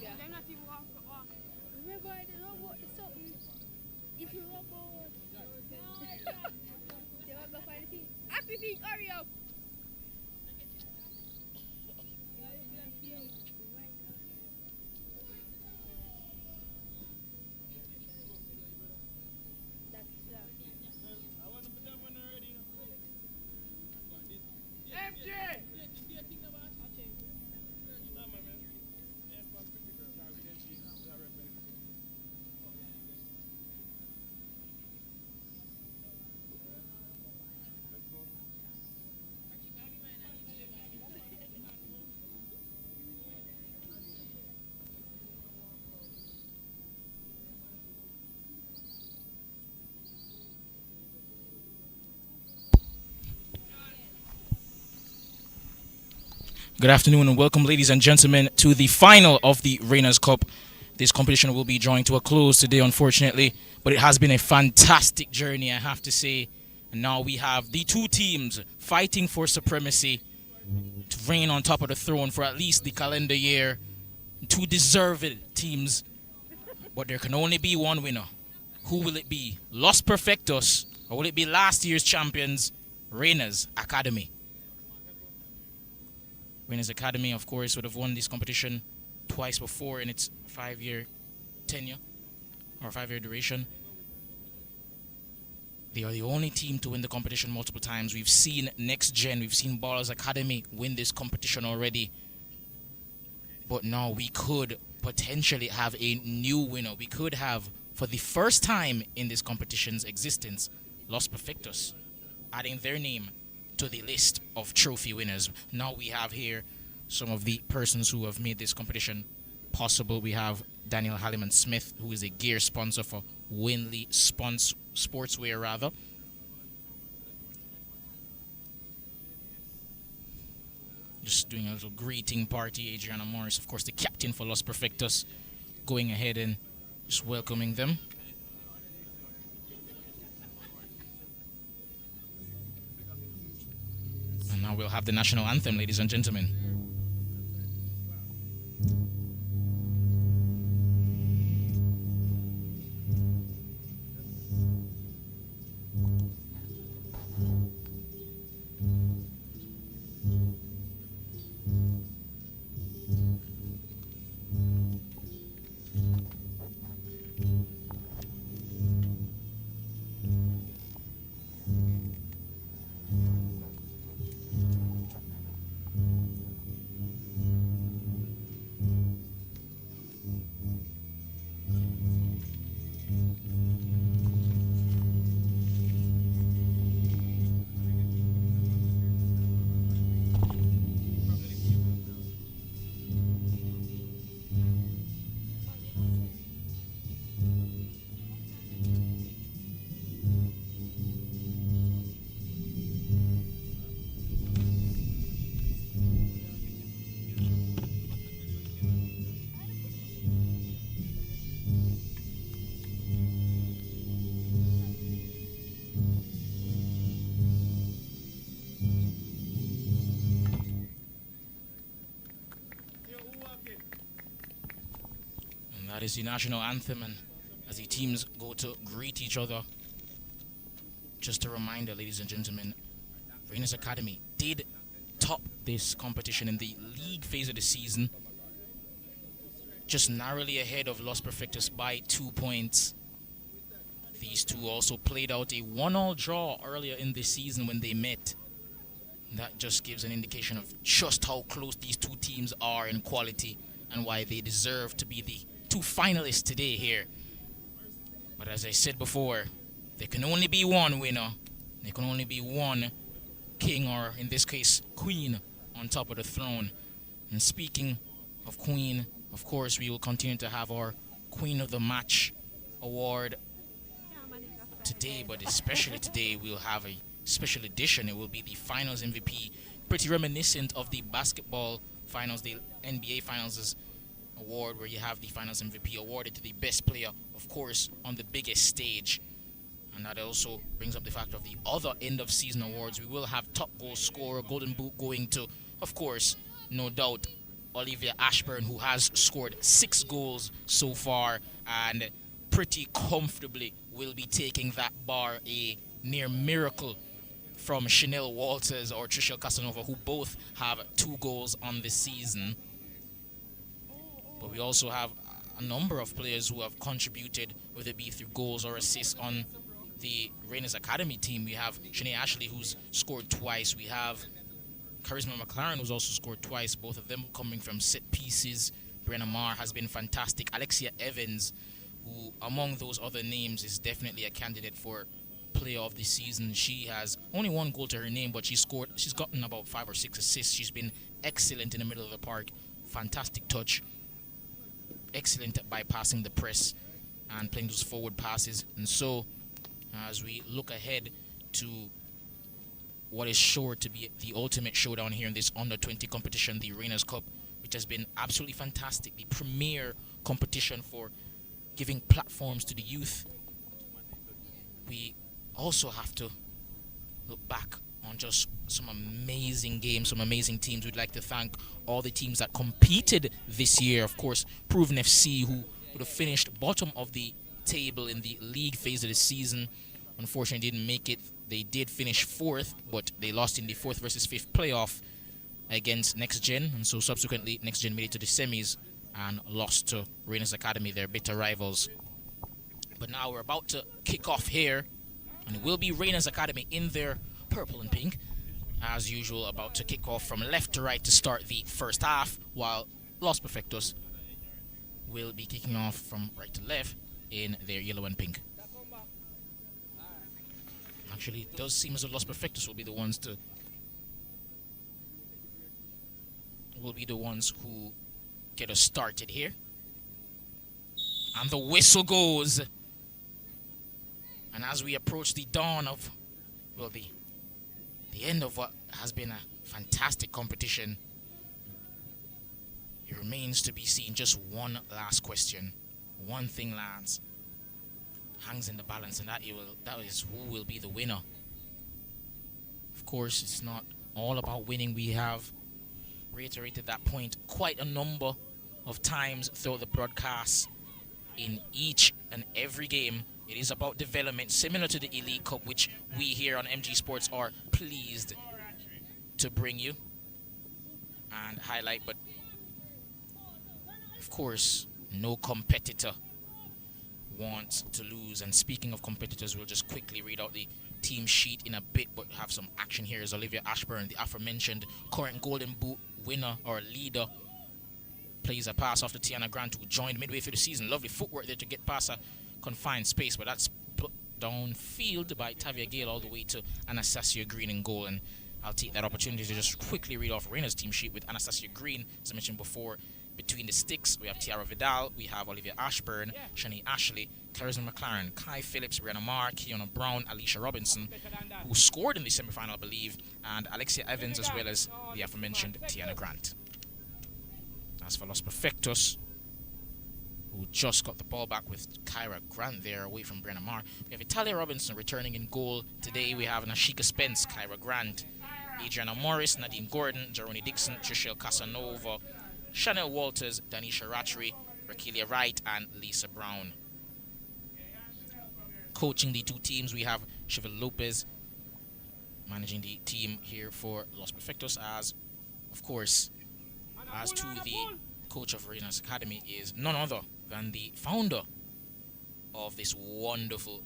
Remember the robot, the something. If you robot, they will go find the feet. Happy feet, hurry up. That's Good afternoon and welcome, ladies and gentlemen, to the final of the Reinas Cup. This competition will be drawing to a close today, unfortunately, but it has been a fantastic journey, I have to say. And now we have the two teams fighting for supremacy to reign on top of the throne for at least the calendar year. Two deserved teams, but there can only be one winner. Who will it be? Los Perfectos, or will it be last year's champions, Reinas Academy? Winners Academy, of course, would have won this competition twice before in its 5-year tenure or 5-year duration. They are the only team to win the competition multiple times. We've seen Next Gen, we've seen Ballers Academy win this competition already. But now we could potentially have a new winner. We could have, for the first time in this competition's existence, Los Perfectos adding their name to the list of trophy winners. Now we have here some of the persons who have made this competition possible. We have Daniel Halliman Smith, who is a gear sponsor for Winley Sportswear, rather. Just doing a little greeting party. Adriana Morris, of course, the captain for Los Perfectos, going ahead and just welcoming them. And now we'll have the national anthem, ladies and gentlemen. And that is the national anthem. And as the teams go to greet each other, just a reminder, ladies and gentlemen, Reinas Academy did top this competition in the league phase of the season, just narrowly ahead of Los Perfectos by 2 points. These two also played out a 1-1 draw earlier in the season when they met. That just gives an indication of just how close these two teams are in quality and why they deserve to be the two finalists today here. But as I said before, there can only be one winner. There can only be one king, or in this case, queen, on top of the throne. And speaking of queen, of course, we will continue to have our Queen of the Match award today, but especially today we'll have a special edition. It will be the Finals MVP, pretty reminiscent of the basketball finals, the NBA Finals award, where you have the Finals MVP awarded to the best player, of course, on the biggest stage. And that also brings up the fact of the other end of season awards. We will have top goal scorer, golden boot going to, of course, no doubt, Olivia Ashburn, who has scored 6 goals so far and pretty comfortably will be taking that bar, a near miracle from Chanel Walters or Tricia Casanova, who both have 2 goals on the season. But we also have a number of players who have contributed, whether it be through goals or assists, on the Reinas Academy team. We have Shanae Ashley, who's scored twice. We have Charisma McLaren, who's also scored twice, both of them coming from set pieces. Brenna Marr has been fantastic. Alexia Evans, who among those other names is definitely a candidate for player of the season. She has only 1 goal to her name, but she's gotten about 5 or 6 assists. She's been excellent in the middle of the park. Fantastic touch. Excellent at bypassing the press and playing those forward passes. And so, as we look ahead to what is sure to be the ultimate showdown here in this under-20 competition, the Reinas Cup, which has been absolutely fantastic, the premier competition for giving platforms to the youth, we also have to look back on just some amazing games, some amazing teams. We'd like to thank all the teams that competed this year. Of course, Proven FC, who would have finished bottom of the table in the league phase of the season, unfortunately didn't make it. They did finish 4th, but they lost in the 4th versus 5th playoff against Next Gen, and so subsequently Next Gen made it to the semis and lost to Reinas Academy, their bitter rivals. But now we're about to kick off here, and it will be Reinas Academy in their purple and pink, as usual, about to kick off from left to right to start the first half, while Los Perfectos will be kicking off from right to left in their yellow and pink. Actually, it does seem as though Los Perfectos will be the ones who get us started here. And the whistle goes. And as we approach the dawn of, well, the end of what has been a fantastic competition, it remains to be seen. Just one last question. One thing, lads, hangs in the balance, and that is who will be the winner. Of course, it's not all about winning. We have reiterated that point quite a number of times throughout the broadcast. In each and every game, it is about development, similar to the Elite Cup, which we here on MG Sports are pleased to bring you and highlight. But of course, no competitor wants to lose. And speaking of competitors, we'll just quickly read out the team sheet in a bit, but have some action here. Is Olivia Ashburn, the aforementioned current Golden Boot winner or leader, plays a pass off to Tiana Grant, who joined midway through the season. Lovely footwork there to get past a confined space, but that's put downfield by Tavia Gale all the way to Anastasia Green in goal. And I'll take that opportunity to just quickly read off Reinas' team sheet with Anastasia Green, as I mentioned before. Between the sticks, we have Tiara Vidal, we have Olivia Ashburn, Shani Ashley, Charisma McLaren, Kai Phillips, Brianna Marr, Kiana Brown, Alicia Robinson, who scored in the semi-final, I believe, and Alexia Evans, as well as the aforementioned Tiana Grant. As for Los Perfectos, who just got the ball back with Kyra Grant there away from Brianna Marr, we have Italia Robinson returning in goal. Today we have Nashika Spence, Kyra Grant, Adriana Morris, Nadine Gordon, Jeroni Dixon, Trishelle Casanova, Chanel Walters, Danisha Ratri, Rakelia Wright, and Lisa Brown. Coaching the two teams, we have Chevelle Lopez managing the team here for Los Perfectos, as, of course, as to the coach of Reinas Academy is none other than the founder of this wonderful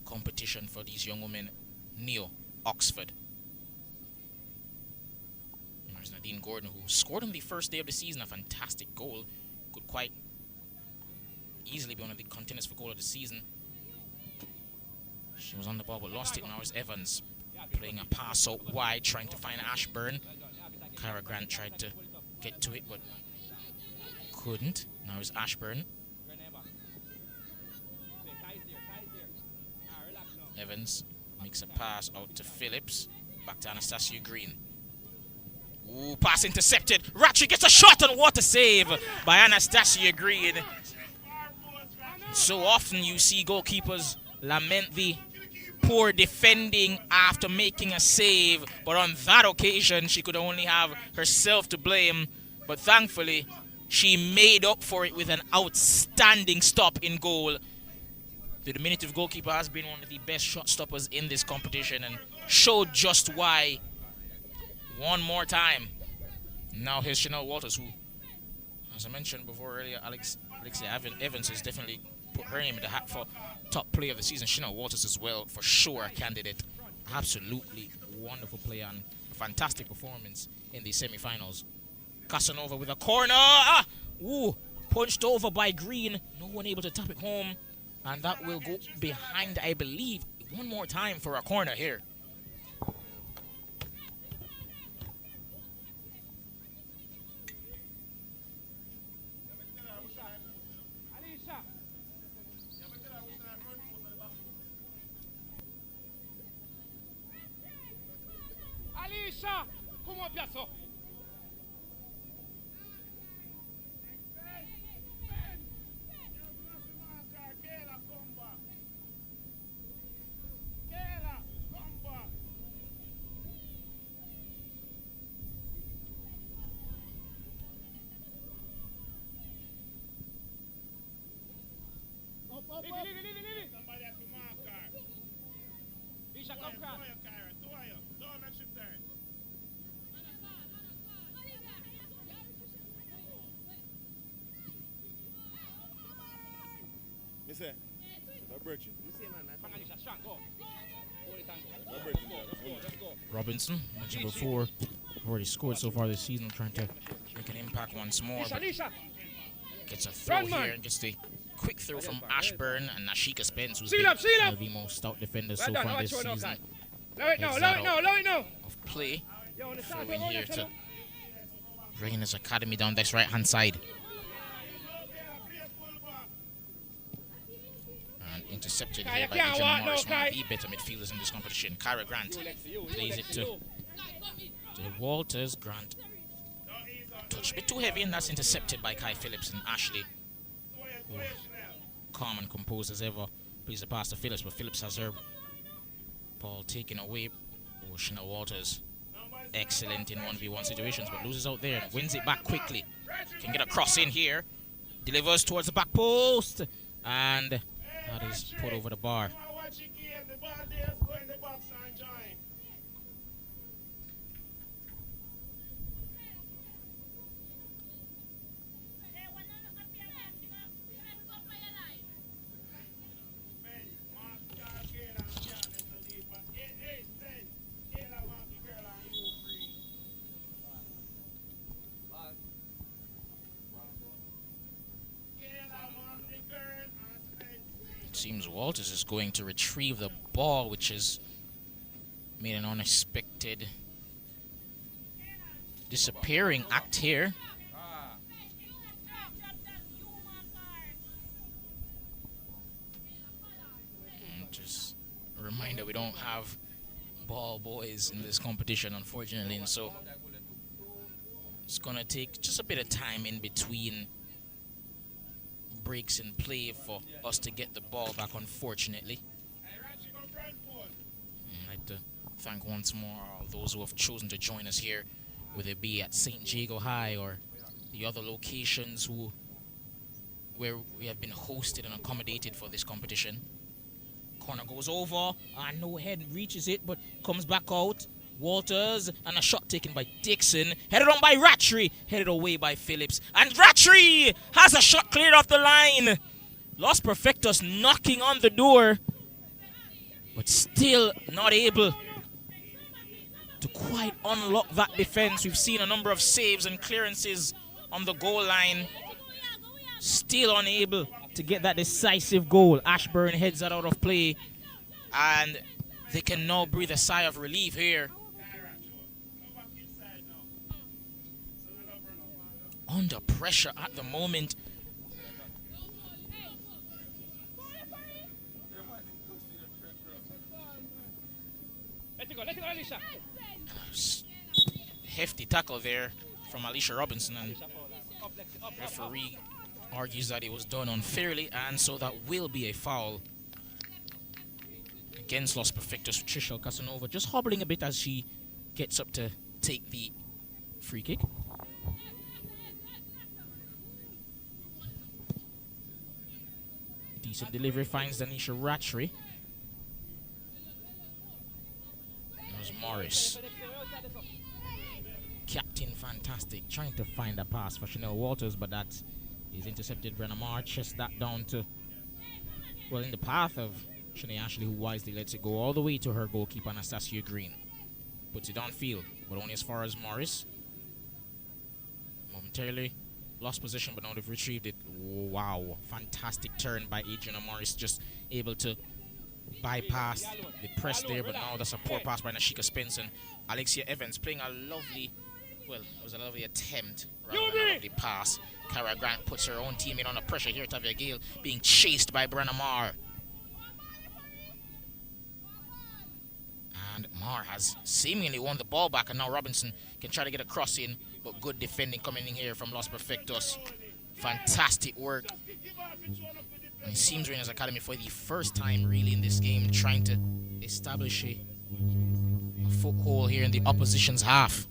competition for these young women, Neo Oxford. There's Nadine Gordon, who scored on the first day of the season a fantastic goal. Could quite easily be one of the contenders for goal of the season. She was on the ball but lost it. Now it's Evans playing a pass out wide, trying to find Ashburn. Kyra Grant tried to get to it but couldn't. Now it's Ashburn. Evans makes a pass out to Phillips. Back to Anastasia Green. Ooh, pass intercepted. Ratchet gets a shot, and what a save by Anastasia Green. So often you see goalkeepers lament the poor defending after making a save, but on that occasion she could only have herself to blame But thankfully, she made up for it with an outstanding stop in goal. The diminutive goalkeeper has been one of the best shot stoppers in this competition and showed just why. One more time. Now here's Chanel Walters, who, as I mentioned before earlier, Alexia Evans has definitely put her name in the hat for top player of the season. Chanel Walters as well, for sure, a candidate. Absolutely wonderful player and a fantastic performance in the semi-finals. Casanova with a corner. Punched over by Green. No one able to tap it home. And that will go behind, I believe, one more time for a corner here. Alicia, come up here, sir. Leave. Somebody has to mark her. Isha, come crack. Don't make she turn. Listen, no bridging. Alicia, strong, go. Hold it and go. No bridging. Let's go. Robinson, mentioned before, already scored so far this season, trying to make an impact once more. Alicia. Gets a throw here and gets the quick throw from Ashburn and Nashika Spence, who's Seal been up. one of the most stout defenders so far this season. Low it now. Of play, throwing here to Reinas Academy down this right-hand side. And intercepted here by Adrian Morris, one of the better midfielders in this competition. Kyra Grant plays it to Walters. Grant touch a bit too heavy, and that's intercepted by Kai Phillips and Ashley, who, calm and composed as ever, plays the pass to Phillips, but Phillips has her ball taken away. Chanel Walters, excellent in 1v1 situations, but loses out there and wins it back quickly. Can get a cross in here, delivers towards the back post, and that is put over the bar. Seems Walters is going to retrieve the ball, which has made an unexpected disappearing act here. And just a reminder, we don't have ball boys in this competition, unfortunately, and so it's going to take just a bit of time in between breaks in play for us to get the ball back, unfortunately. I'd like to thank once more all those who have chosen to join us here, whether it be at St. Jago High or the other locations where we have been hosted and accommodated for this competition. Corner goes over, and no head reaches it, but comes back out. Walters, and a shot taken by Dixon, headed on by Rattray, headed away by Phillips, and Rattray has a shot cleared off the line. Los Perfectos knocking on the door, but still not able to quite unlock that defense. We've seen a number of saves and clearances on the goal line, still unable to get that decisive goal. Ashburn heads that out of play, and they can now breathe a sigh of relief here. Under pressure at the moment. Let it go, Alicia. Hefty tackle there from Alicia Robinson, and referee argues that it was done unfairly, and so that will be a foul against Los Perfectos. Tricia Casanova just hobbling a bit as she gets up to take the free kick. Decent delivery finds Danisha Ratchery. There's Morris. Captain Fantastic trying to find a pass for Chanel Walters, but that is intercepted. Brenna Marr chests that down to, well, in the path of Shanae Ashley, who wisely lets it go all the way to her goalkeeper, Anastasia Green. Puts it on field, but only as far as Morris. Momentarily lost position, but now they've retrieved it. Wow, fantastic turn by Adriana Morris, just able to bypass the press there, but now that's a poor pass by Nashika Spence, and Alexia Evans playing a lovely, well, it was a lovely attempt rather than a lovely pass. Cara Grant puts her own teammate under pressure here. Tavia Gale being chased by Brenna Marr. And Marr has seemingly won the ball back, and now Robinson can try to get a cross in, but good defending coming in here from Los Perfectos. Fantastic work. And it seems Reinas Academy for the first time really in this game trying to establish a foothold here in the opposition's half.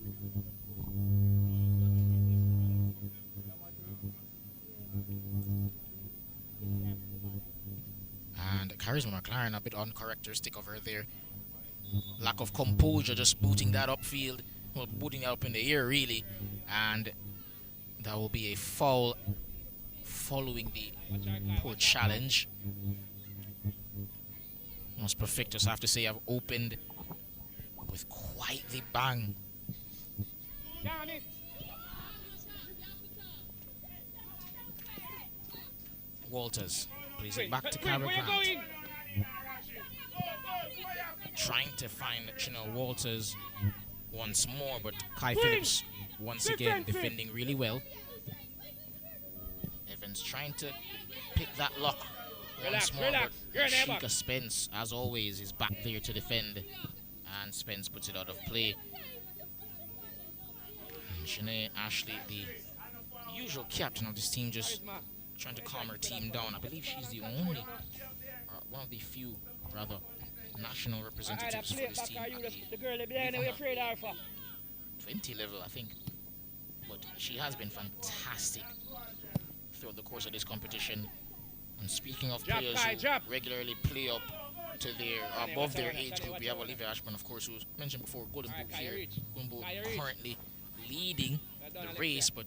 And Charisma McLaren a bit uncharacteristic of her there. Lack of composure, just booting that upfield, well, booting that up in the air really, and that will be a foul following the poor challenge. Most Perfectos, I have to say, have opened with quite the bang. Walters plays it back to Cara Grant. Trying to find Chanel Walters once more, but Kai Phillips once again defending really well. Evans trying to pick that lock once more, but Sheikah Spence, as always, is back there to defend, and Spence puts it out of play. And Shanae Ashley, the usual captain of this team, just trying to calm her team down. I believe she's the only, or one of the few, rather, national representatives for this team at the 20 level, I think. But she has been fantastic throughout the course of this competition. And speaking of players who regularly play up to their above their age group, we have Olivia Ashburn, of course, who's mentioned before, Golden Boot here. Golden Boot currently leading the race, but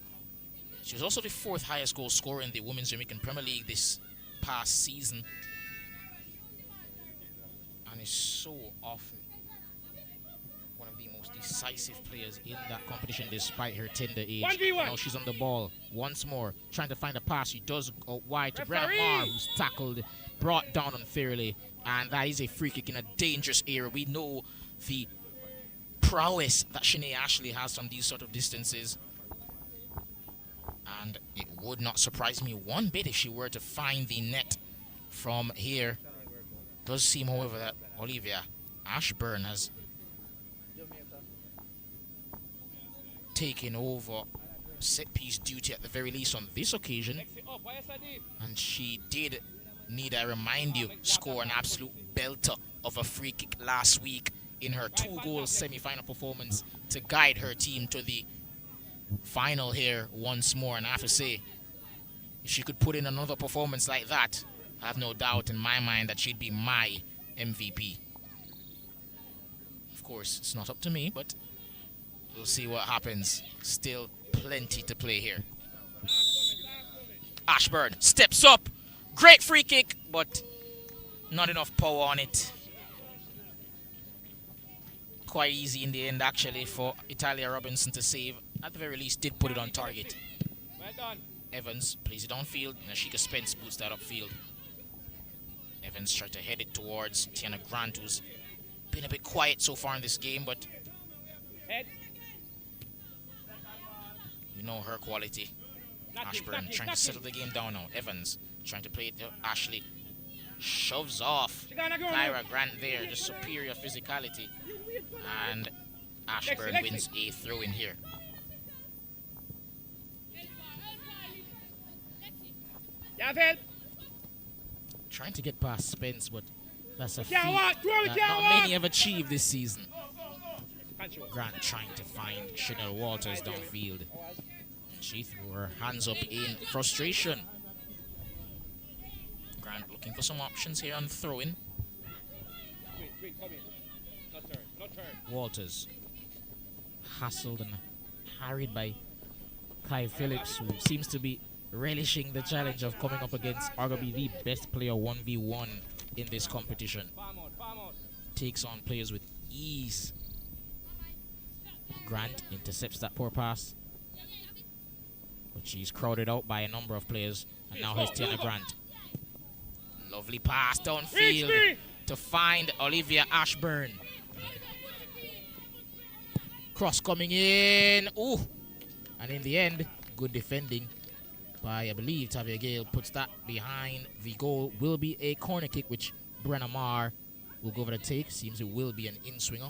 she was also the 4th highest goal scorer in the Women's Jamaican Premier League this past season. And is so often one of the most decisive players in that competition despite her tender age. Now she's on the ball once more, trying to find a pass. She does go wide to Brenna Marr, who's tackled, brought down unfairly, and that is a free kick in a dangerous area. We know the prowess that Shanae Ashley has from these sort of distances, and it would not surprise me one bit if she were to find the net from here. Does seem, however, that Olivia Ashburn has taken over set-piece duty at the very least on this occasion, and she did, need I remind you, score an absolute belter of a free kick last week in her 2-goal semi-final performance to guide her team to the final here once more. And I have to say, if she could put in another performance like that, I have no doubt in my mind that she'd be my MVP. Of course, it's not up to me, but we'll see what happens. Still plenty to play here. Ashburn steps up. Great free kick, but not enough power on it. Quite easy in the end, actually, for Italia Robinson to save. At the very least, did put it on target. Well done. Evans plays it downfield. Nashika Spence boots that upfield. Evans tried to head it towards Tiana Grant, who's been a bit quiet so far in this game, but we know her quality. Ashburn trying to settle the game down now. Evans trying to play it to Ashley. Shoves off Kyra Grant there, just superior physicality. And Ashburn wins a throw in here. Trying to get past Spence, but that's a feat that not many have achieved this season. Grant trying to find Chanel Walters downfield. She threw her hands up in frustration. Grant looking for some options here on throwing. Queen, come in. Not turn. Walters hassled and harried by Kai Phillips, who seems to be relishing the challenge of coming up against arguably the best player 1v1 in this competition. Farm out. Takes on players with ease. Grant intercepts that poor pass, but she's crowded out by a number of players. And now here's Tiana Grant. Lovely pass downfield to find Olivia Ashburn. Cross coming in. Ooh. And in the end, good defending by, I believe, Tavia Gale puts that behind the goal. Will be a corner kick, which Brenna Marr will go over the take. Seems it will be an in-swinger.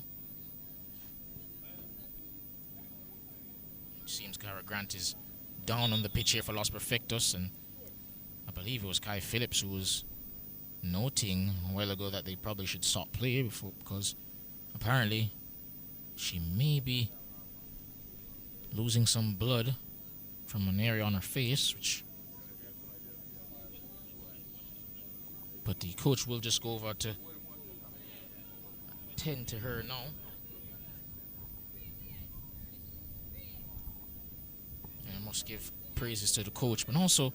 Seems Cara Grant is down on the pitch here for Los Perfectos, and I believe it was Kai Phillips who was noting a while ago that they probably should stop play before, because apparently she may be losing some blood from an area on her face, but the coach will just go over to tend to her now. And I must give praises to the coach, but also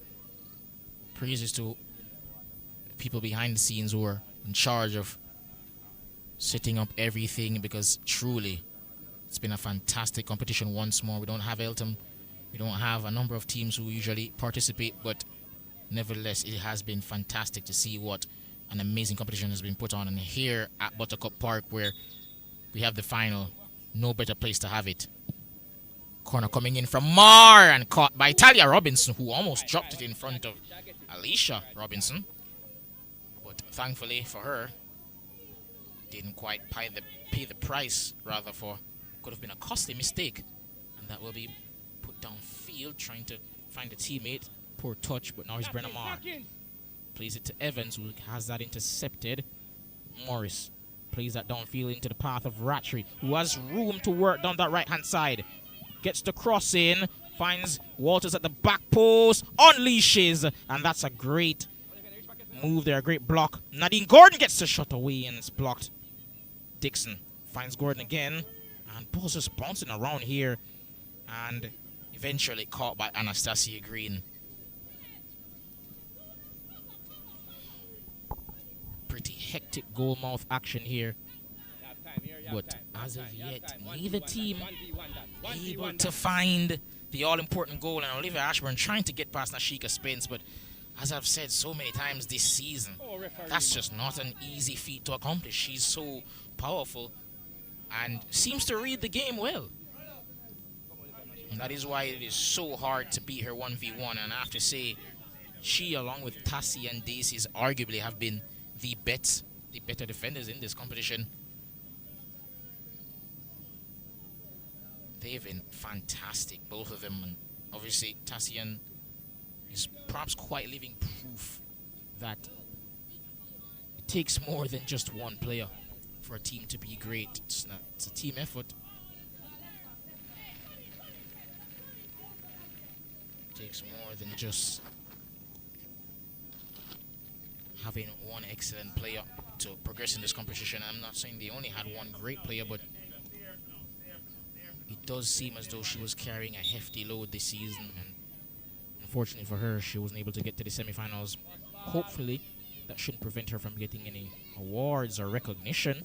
praises to people behind the scenes who are in charge of setting up everything, because truly it's been a fantastic competition once more. We don't have Eltham, we don't have a number of teams who usually participate, but nevertheless it has been fantastic to see what an amazing competition has been put on. And here at Buttercup Park, where we have the final, no better place to have it. Corner coming in from Marr and caught by Talia Robinson, who almost dropped it in front of Alicia Robinson, but thankfully for her, didn't quite pay the price, rather, for could have been a costly mistake, and that will be put downfield, trying to find a teammate. Poor touch, but now he's Brenna Marr. Plays it to Evans, who has that intercepted. Morris plays that downfield into the path of Rattray, who has room to work down that right-hand side. Gets the cross in, finds Walters at the back post, unleashes, and that's a great move there, a great block. Nadine Gordon gets the shot away, and it's blocked. Dixon finds Gordon again, and ball's just bouncing around here, and eventually caught by Anastasia Green. Pretty hectic goal mouth action here, but as of yet, neither team able to find the all-important goal, and Olivia Ashburn trying to get past Nashika Spence, but as I've said so many times this season, that's just not an easy feat to accomplish. She's so powerful and seems to read the game well, and that is why it is so hard to beat her 1v1. And I have to say, she, along with Tassie and Daisy, arguably have been the better defenders in this competition. They've been fantastic, both of them, and obviously Tassian is perhaps quite living proof that it takes more than just one player for a team to be great. It's a team effort. It takes more than just having one excellent player to progress in this competition. I'm not saying they only had one great player, but it does seem as though she was carrying a hefty load this season, and unfortunately for her, she wasn't able to get to the semifinals. Hopefully, that shouldn't prevent her from getting any awards or recognition.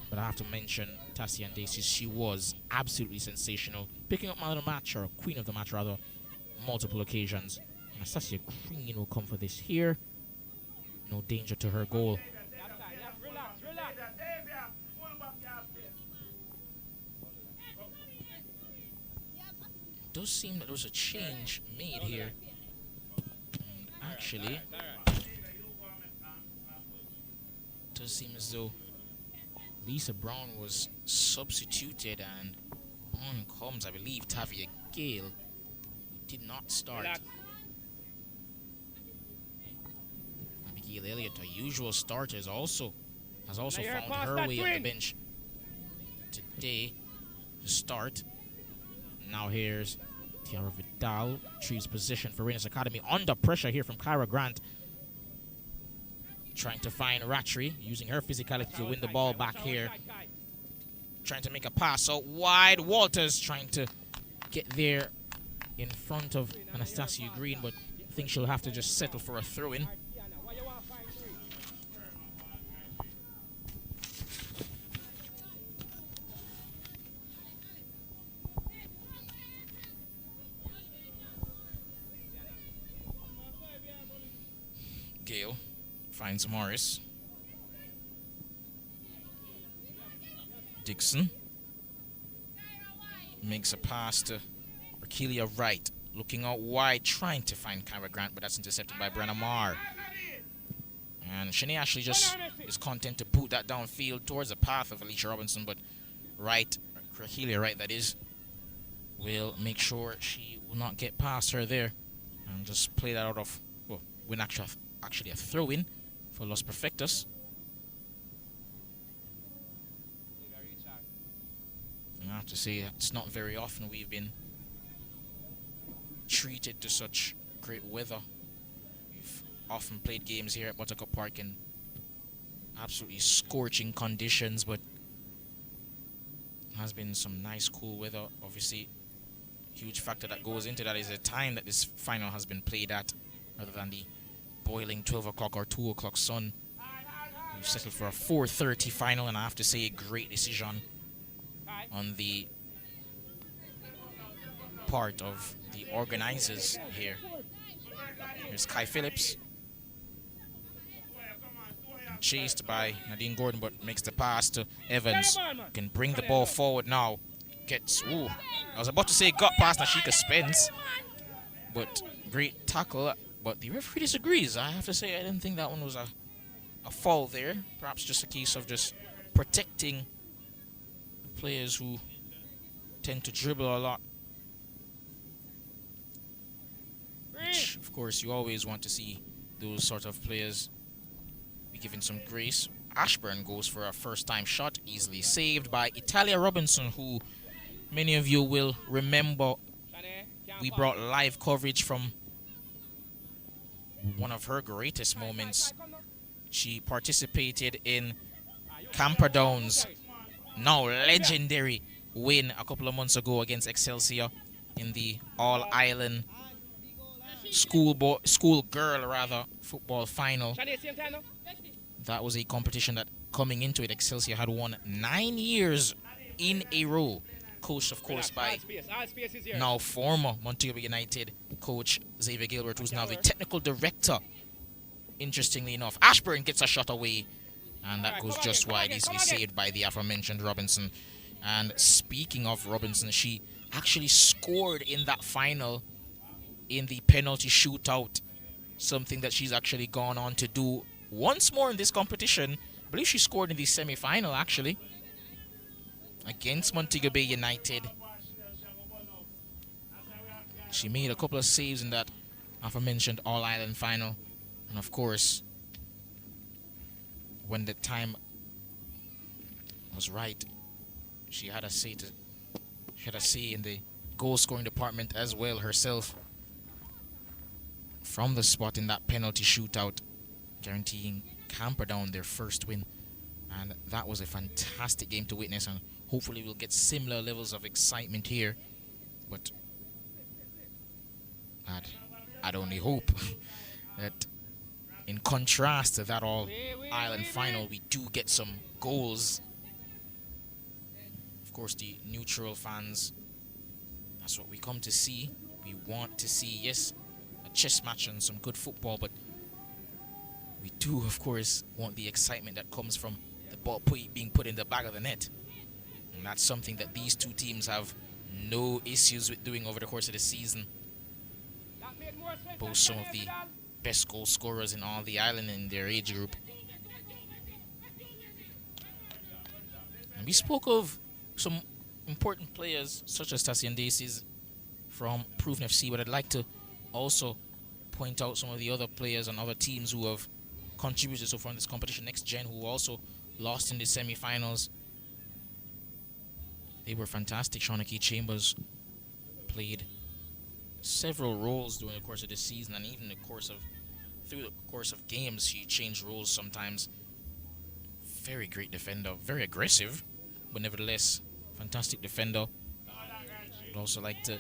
But I have to mention Tassie and Daisy. She was absolutely sensational, picking up man of the match, or queen of the match rather, multiple occasions. Anastasia Green will come for this here. No danger to her goal. It does seem that there was a change made here. And actually, it does seem as though Lisa Brown was substituted, and on comes, I believe, Tavia Gale, who did not start. Abigail Elliott, a usual starter, has also found her way on the bench today to start. Now here's Tiara Vidal, retrieves position for Reinas Academy. Under pressure here from Kyra Grant. trying to find Ratri, using her physicality to win the ball back here. Trying to make a pass out wide. Walters trying to get there in front of Anastasia Green, but I think she'll have to just settle for a throw-in. Gale finds Morris. Dixon makes a pass to Rakelia Wright, looking out wide, trying to find Kyra Grant, but that's intercepted by Brenna Marr. And Shanae Ashley just is content to boot that downfield towards the path of Alicia Robinson, but Rakelia Wright, that is, will make sure she will not get past her there and just play that out of, well, win actually a throw-in for Los Perfectos. I have to say, it's not very often we've been treated to such great weather. We've often played games here at Buttercup Park in absolutely scorching conditions, but has been some nice cool weather. Obviously, huge factor that goes into that is the time that this final has been played at, rather than the boiling 12 o'clock or 2 o'clock sun. We've settled for a 4:30 final, and I have to say, a great decision on the part of the organizers here. Here's Kai Phillips, chased by Nadine Gordon, but makes the pass to Evans. Can bring the ball forward now. Gets, ooh, I was about to say got past Nashika Spence, but great tackle. But the referee disagrees. I have to say, I didn't think that one was a foul there. Perhaps just a case of just protecting players who tend to dribble a lot, which of course you always want to see those sort of players be given some grace. Ashburn goes for a first-time shot, easily saved by Italia Robinson, who many of you will remember we brought live coverage from one of her greatest moments. She participated in Camperdown's now legendary win a couple of months ago against Excelsior in the All-Ireland school girl football final. That was a competition that, coming into it, Excelsior had won 9 years in a row, coached of course by now former Montego United coach Xavier Gilbert, who's now the technical director. Interestingly enough, Ashburn gets a shot away, and that goes just wide, easily saved by the aforementioned Robinson. And speaking of Robinson, she actually scored in that final in the penalty shootout, something that she's actually gone on to do once more in this competition. I believe she scored in the semi-final actually against Montego Bay United. She made a couple of saves in that aforementioned All-Ireland final, and of course, when the time was right, she had a say in the goal-scoring department as well herself, from the spot in that penalty shootout, guaranteeing Camperdown their first win. And that was a fantastic game to witness, and hopefully we'll get similar levels of excitement here. But I'd only hope that in contrast to that All-Ireland final, we do get some goals. Of course, the neutral fans, that's what we come to see. We want to see, yes, a chess match and some good football, but we do, of course, want the excitement that comes from the ball being put in the back of the net. And that's something that these two teams have no issues with doing over the course of the season. Both some of the best goal scorers in all the island in their age group. And we spoke of some important players such as Tassian Daces from Proven FC, but I'd like to also point out some of the other players and other teams who have contributed so far in this competition. Next Gen, who also lost in the semi-finals. They were fantastic. Shawnee Chambers played several roles during the course of the season and even the course of through the course of games, she changed roles sometimes. Very great defender, very aggressive, but nevertheless, fantastic defender. I'd also like to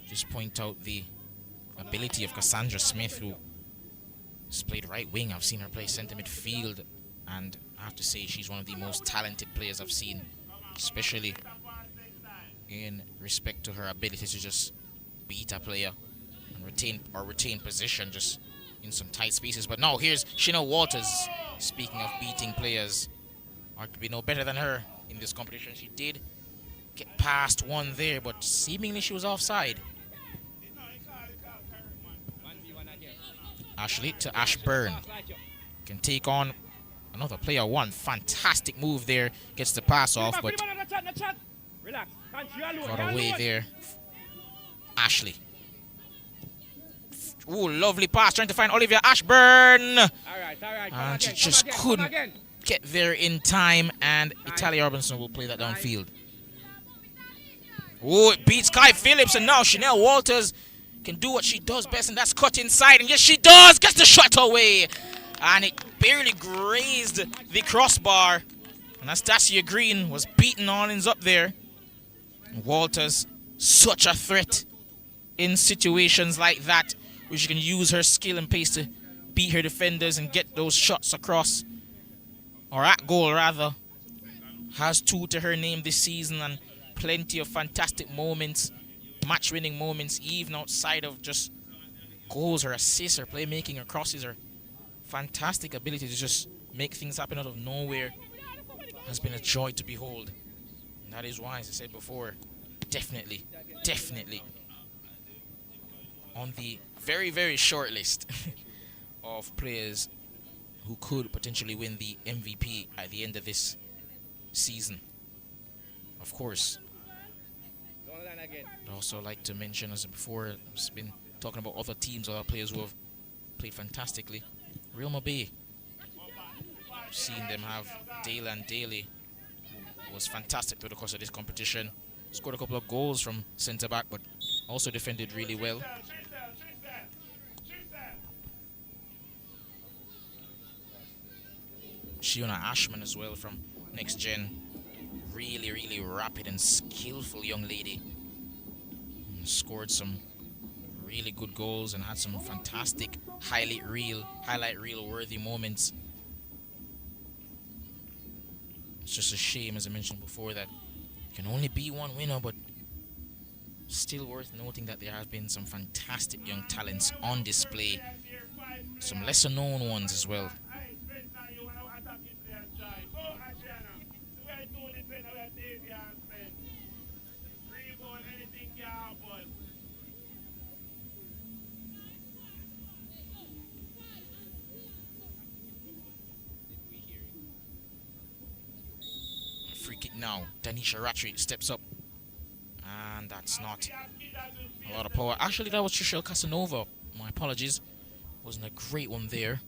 just point out the ability of Cassandra Smith, who has played right wing. I've seen her play centre midfield, and I have to say she's one of the most talented players I've seen, especially in respect to her ability to just beat a player and retain position just in some tight spaces. But now here's Chanel Walters. Speaking of beating players, arguably no better than her in this competition. She did get past one there, but seemingly she was offside. Ashley to Ashburn. Can take on another player. One fantastic move there. Gets the pass off, but got away there. Ashley. Ooh, lovely pass. Trying to find Olivia Ashburn. And she just couldn't get there in time. And Italia Robinson will play that downfield. Oh, it beats Kai Phillips. And now Chanel Walters can do what she does best, and that's cut inside. And yes, she does. Gets the shot away. And it barely grazed the crossbar. And Anastasia Green was beaten on and up there. Walters, such a threat in situations like that, where she can use her skill and pace to beat her defenders and get those shots across, or at goal rather. Has 2 to her name this season and plenty of fantastic moments, match-winning moments, even outside of just goals or assists or playmaking or crosses. Her fantastic ability to just make things happen out of nowhere has been a joy to behold. And that is why, as I said before, definitely on the very, very short list of players who could potentially win the MVP at the end of this season. Of course, I'd also like to mention, as before, I've been talking about other teams, other players who have played fantastically. Real Bay, I've seen them have Daylan Daly, who was fantastic through the course of this competition. Scored a couple of goals from centre back, but also defended really well. Shiona Ashman as well from Next Gen. Really, really rapid and skillful young lady. Scored some really good goals and had some fantastic highlight reel worthy moments. It's just a shame, as I mentioned before, that can only be one winner, but still worth noting that there have been some fantastic young talents on display. Some lesser known ones as well. Free kick now. Danisha Rattray steps up. And that's not a lot of power. Actually, that was Trishelle Casanova. My apologies. Wasn't a great one there.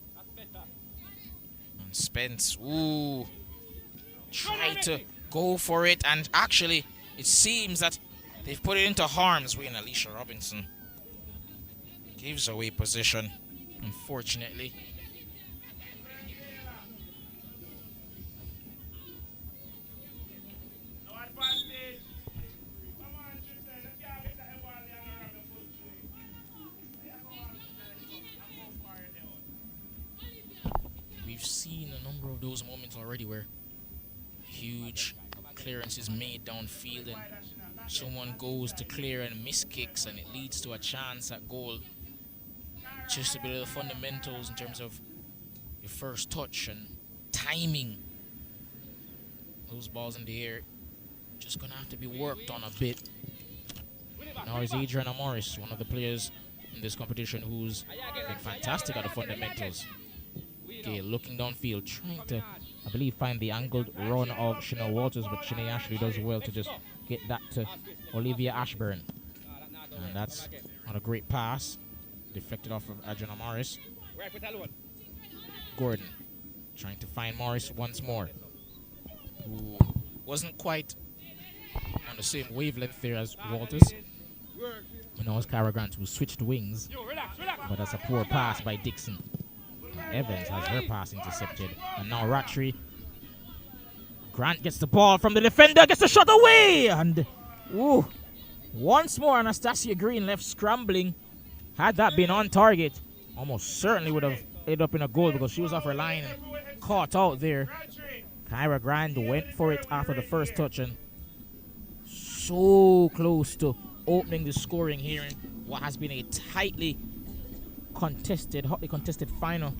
And Spence, ooh, tried to go for it. And actually, it seems that they've put it into harm's way. And Alicia Robinson gives away possession, unfortunately. We've seen a number of those moments already where huge clearance is made downfield and someone goes to clear and miss kicks, and it leads to a chance at goal. Just a bit of the fundamentals in terms of your first touch and timing. Those balls in the air just gonna have to be worked on a bit. Now is Adriana Morris, one of the players in this competition who's been fantastic at the fundamentals. Okay, looking downfield, trying to, I believe, find the angled run of Chanel Walters, but Shanae Ashley does well to just get that to Olivia Ashburn. And that's on a great pass, deflected off of Adriana Morris. Gordon trying to find Morris once more, who wasn't quite on the same wavelength there as Walters. And now it's Cara Grant, who switched wings But that's a poor pass by Dixon. Evans has her pass intercepted. And now Rattray. Grant gets the ball from the defender, gets the shot away! And, ooh, once more Anastasia Green left scrambling. Had that been on target, almost certainly would have ended up in a goal because she was off her line and caught out there. Kyra Grant went for it after the first touch and so close to opening the scoring here in what has been a hotly contested final.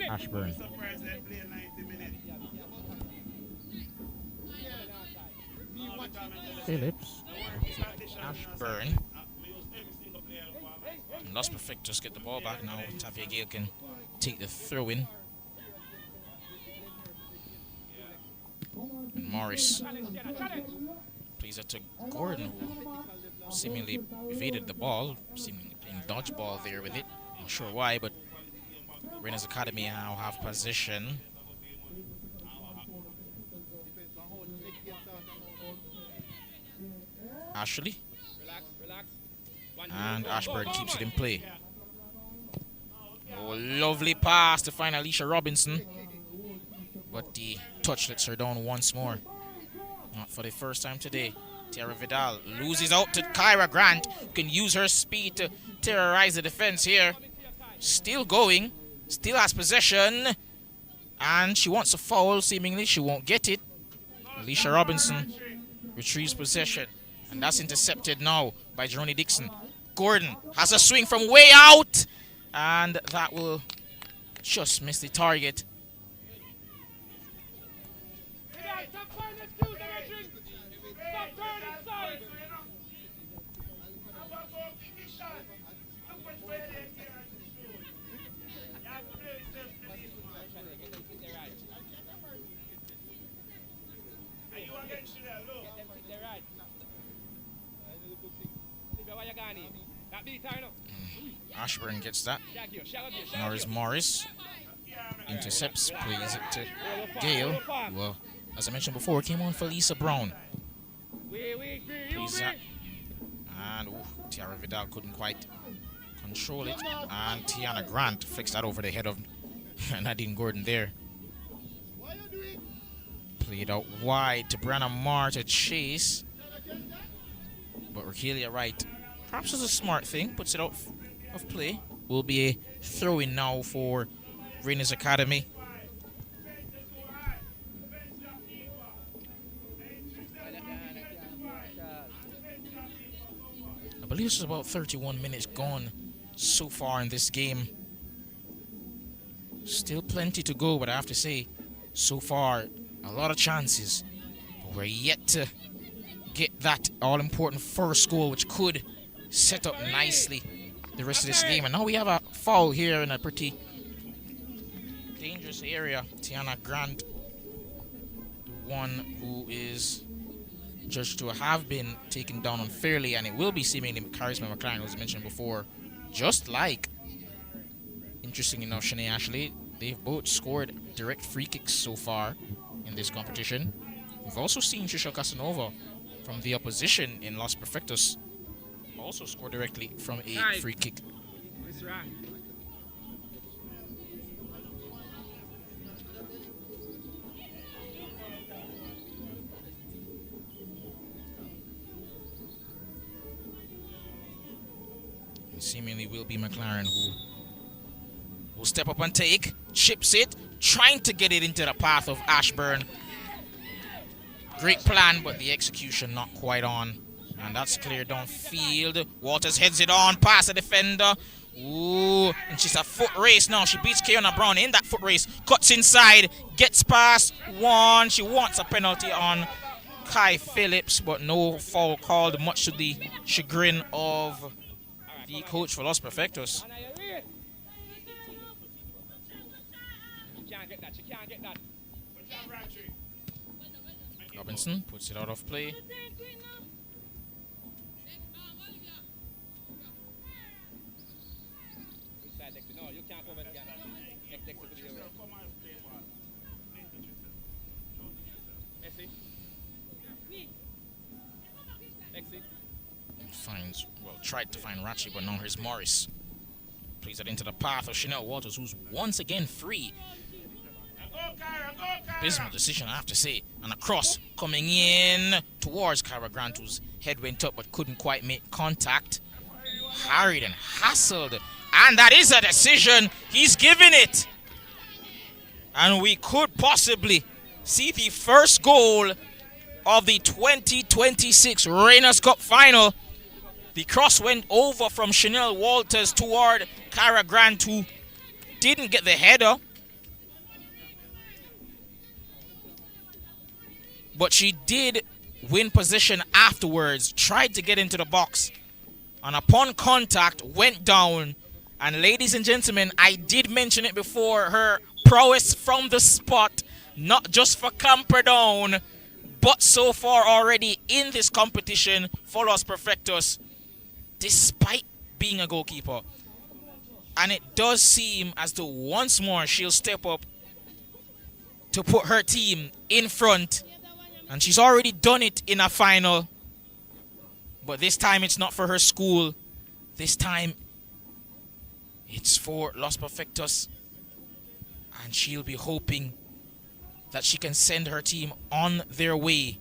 Ashburn. Phillips. Ashburn. Los Perfectos get the ball back now. Tavia Gale can take the throw in. And Morris plays it to Gordon, who seemingly evaded the ball, seemingly playing dodgeball there with it. Not sure why, but Reinas Academy now have possession. Ashley. And Ashburn keeps it in play. Oh, lovely pass to find Alicia Robinson. But the touch lets her down once more. Not for the first time today. Tiara Vidal loses out to Kyra Grant, who can use her speed to terrorize the defense here. Still going. Still has possession. And she wants a foul. Seemingly she won't get it. Alicia Robinson retrieves possession. And that's intercepted now by Jeroni Dixon. Gordon has a swing from way out. And that will just miss the target. Ashburn gets that. Morris intercepts, plays it to Gale. Well, as I mentioned before, came on for Lisa Brown. Plays that. And Tiara Vidal couldn't quite control it. And Tiana Grant flicks that over the head of Nadine Gordon there. Played out wide to Brianna Marr to chase. But Rakelia Wright, perhaps it's a smart thing, puts it out of play. Will be a throw-in now for Reinas Academy. I believe it's about 31 minutes gone so far in this game. Still plenty to go, but I have to say, so far, a lot of chances. But we're yet to get that all-important first goal, which could set up nicely the rest of this game. And now we have a foul here in a pretty dangerous area. Tiana Grant, the one who is judged to have been taken down unfairly, and it will be seemingly Charisma McLaren, who was mentioned before. Just like, interesting enough, Shanae Ashley, they've both scored direct free kicks so far in this competition. We've also seen Trisha Casanova from the opposition in Los Perfectos also score directly from a free kick. And seemingly will be McLaren, who will step up and take, chips it, trying to get it into the path of Ashburn. Great plan, but the execution not quite on. And that's cleared downfield. Waters heads it on past the defender. Ooh, and she's a foot race now. She beats Kiona Brown in that foot race. Cuts inside, gets past one. She wants a penalty on Kai Phillips, but no foul called, much to the chagrin of the coach for Los Perfectos. can't get that. She can't get that. Robinson puts it out of play. Inside Dexter. No, you can't cover again. Dexter to the other. Messi. Messi. Finds, well, tried to find Ratchy, but now here's Morris. Plays it into the path of Chanel Walters, who's once again free. Abysmal decision, I have to say. And a cross coming in towards Kyra Grant, whose head went up but couldn't quite make contact. Harried and hassled. And that is a decision. He's given it. And we could possibly see the first goal of the 2026 Reinas Cup final. The cross went over from Chanel Walters toward Kyra Grant, who didn't get the header. But she did win possession afterwards, tried to get into the box, and upon contact went down. And ladies and gentlemen, I did mention it before, her prowess from the spot, not just for Camperdown, but so far already in this competition for Los Perfectos, despite being a goalkeeper. And it does seem as though once more she'll step up to put her team in front. And she's already done it in a final. But this time it's not for her school. This time it's for Los Perfectos. And she'll be hoping that she can send her team on their way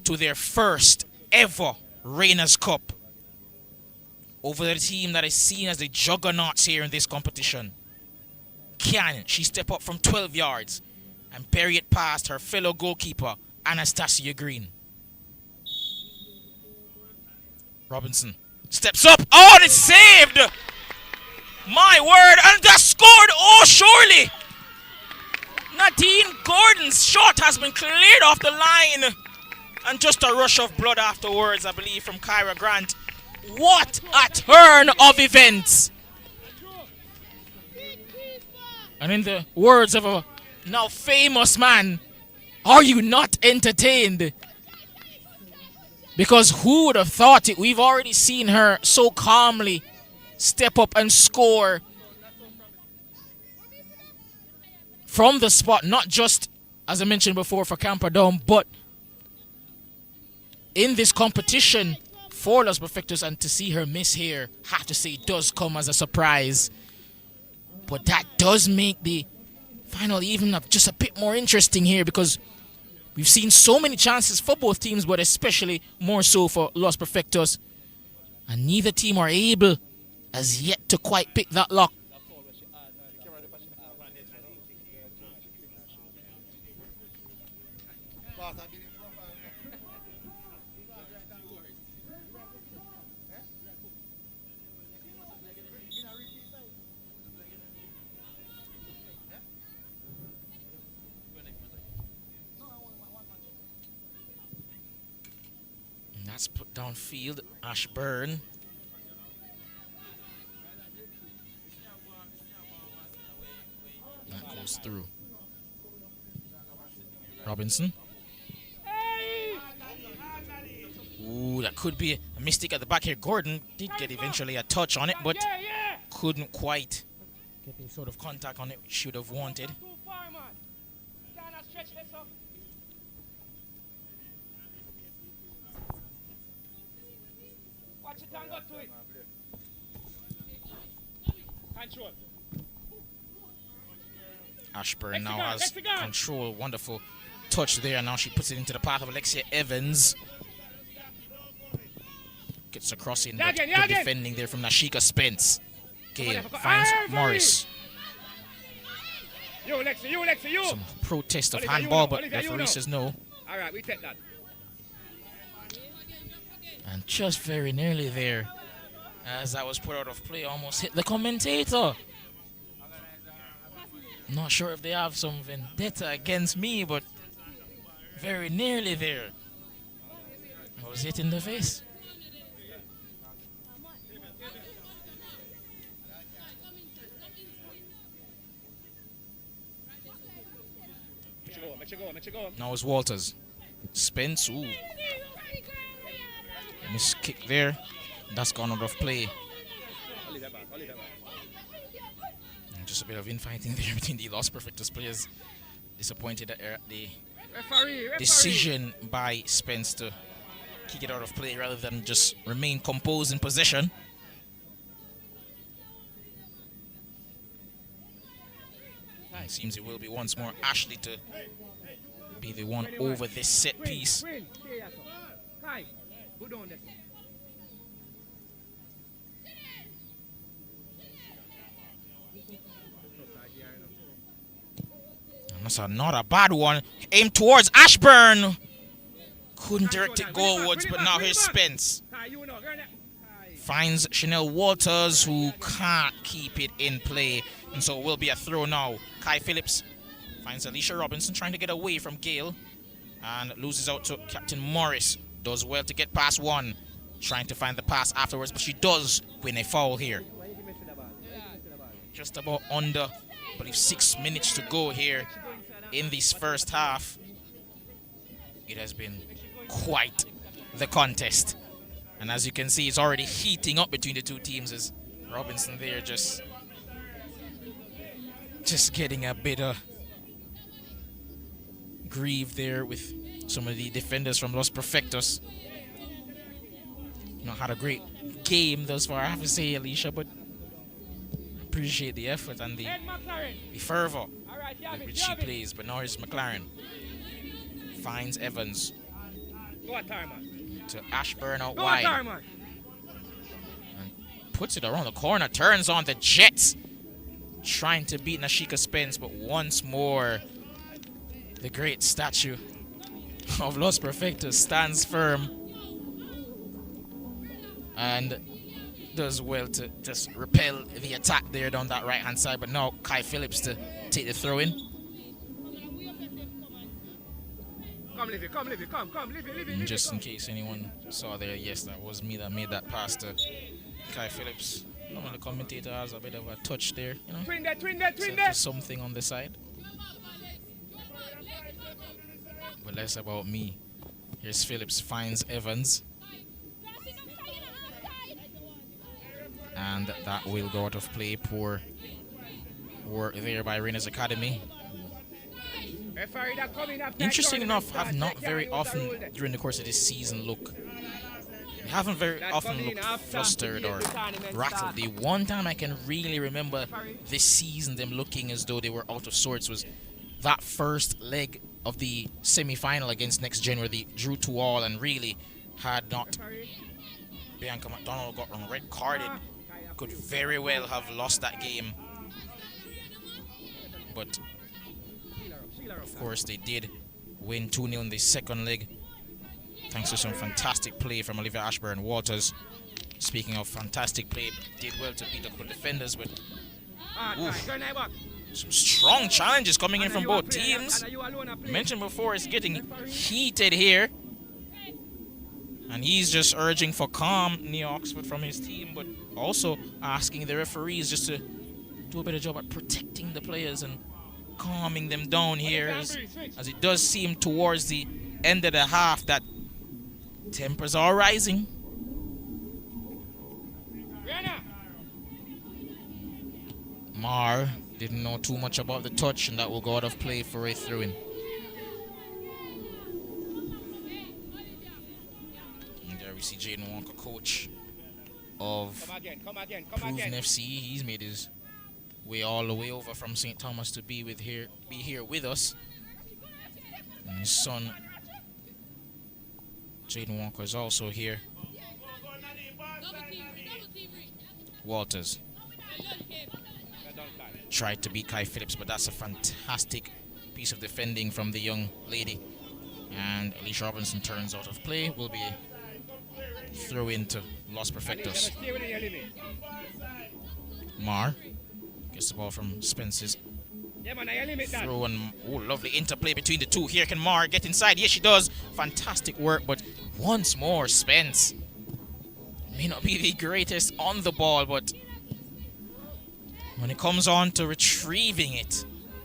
to their first ever Reinas Cup over the team that is seen as the juggernauts here in this competition. Can she step up from 12 yards and bury it past her fellow goalkeeper, Anastasia Green? Robinson steps up. Oh, and it's saved! My word, and that's scored! Oh, surely! Nadine Gordon's shot has been cleared off the line. And just a rush of blood afterwards, I believe, from Kyra Grant. What a turn of events! And in the words of a now famous man, are you not entertained? Because who would have thought it? We've already seen her so calmly step up and score from the spot, not just, as I mentioned before, for Camperdown, but in this competition for Los Perfectos. And to see her miss here, have to say, does come as a surprise. But that does make the final even just a bit more interesting here, because we've seen so many chances for both teams, but especially more so for Los Perfectos. And neither team are able as yet to quite pick that lock. And that's put downfield. Ashburn. That goes through. Robinson. Ooh, that could be a mistake at the back here. Gordon did get eventually a touch on it, but couldn't quite get the sort of contact on it should have wanted. Watch it and go to it. Control. Ashburn now has control. Wonderful touch there. Now she puts it into the path of Alexia Evans. Gets across in, but good defending there from Nashika Spence. Gale finds Morris. Some protest of handball, but referee says no. All right, we take that. And just very nearly there, as I was put out of play, almost hit the commentator. Not sure if they have some vendetta against me, but very nearly there. I was hit in the face. Make you go. Now it's Walters. Spence, ooh. Miss kick there. That's gone out of play. And just a bit of infighting there between the Los Perfectos players. Disappointed at the decision by Spence to kick it out of play rather than just remain composed in possession. It seems it will be once more Ashley to be the one over this set piece. And that's not a bad one. Aim towards Ashburn. Couldn't direct it goalwards, but now here's Spence. Finds Chanel Walters, who can't keep it in play. And so it will be a throw now. Kai Phillips finds Alicia Robinson trying to get away from Gale. And loses out to Captain Morris. Does well to get past one. Trying to find the pass afterwards, but she does win a foul here. Just about under, I believe, 6 minutes to go here in this first half. It has been quite the contest. And as you can see, it's already heating up between the two teams as Robinson there just getting a bit of grief there with some of the defenders from Los Perfectos. Not had a great game thus far, I have to say, Alicia, but appreciate the effort and the fervor with which she plays. But now here's McLaren. Finds Evans. To Ashburn out wide. And puts it around the corner. Turns on the Jets. Trying to beat Nashika Spence, but once more the great statue of Los Perfectos stands firm and does well to just repel the attack there down that right hand side. But now Kai Phillips to take the throw in. And just in case anyone saw there, yes, that was me that made that pass to Kai Phillips. The commentator has a bit of a touch there, you know. Just something on the side. But less about me. Here's Phillips, finds Evans. And that will go out of play. Poor work there by Reinas Academy. Interesting enough, have not very often during the course of this season haven't very often looked flustered or rattled. The one time I can really remember this season them looking as though they were out of sorts was that first leg of the semi-final against Next Gen, where they drew 2-2 and really had not Bianca McDonald got red carded, could very well have lost that game. But of course they did win 2-0 in the second leg, thanks to some fantastic play from Olivia Ashburn Walters. Speaking of fantastic play, did well to beat up the defenders, but some strong challenges coming in from both teams. Mentioned before, it's getting heated here. And he's just urging for calm, Neil Oxford, from his team, but also asking the referees just to do a better job at protecting the players and calming them down here, as it does seem towards the end of the half that tempers are rising. Mar didn't know too much about the touch, and that will go out of play for a throw-in. And there we see Jaden Walker, coach of Proven FC. He's made his way all the way over from St. Thomas to be here with us. And his son Jaden Walker is also here. Walters tried to beat Kai Phillips, but that's a fantastic piece of defending from the young lady. And Alicia Robinson turns out of play. Will be a throw into Los Perfectos. Mar gets the ball from Spence's throw, and lovely interplay between the two. Here can Mar get inside? Yes, she does. Fantastic work, but once more Spence may not be the greatest on the ball, but when it comes on to retrieving it,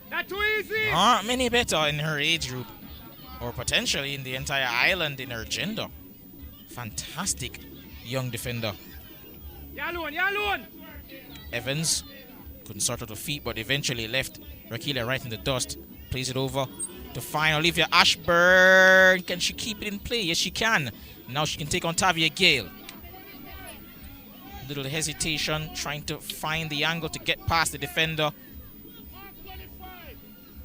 Not too easy. Not many better in her age group, or potentially in the entire island in her gender. Fantastic young defender. Yeah, alone. Evans couldn't sort out the feet, but eventually left Rakila right in the dust. Plays it over to find Olivia Ashburn. Can she keep it in play? Yes, she can. Now she can take on Tavia Gale. Little hesitation, trying to find the angle to get past the defender.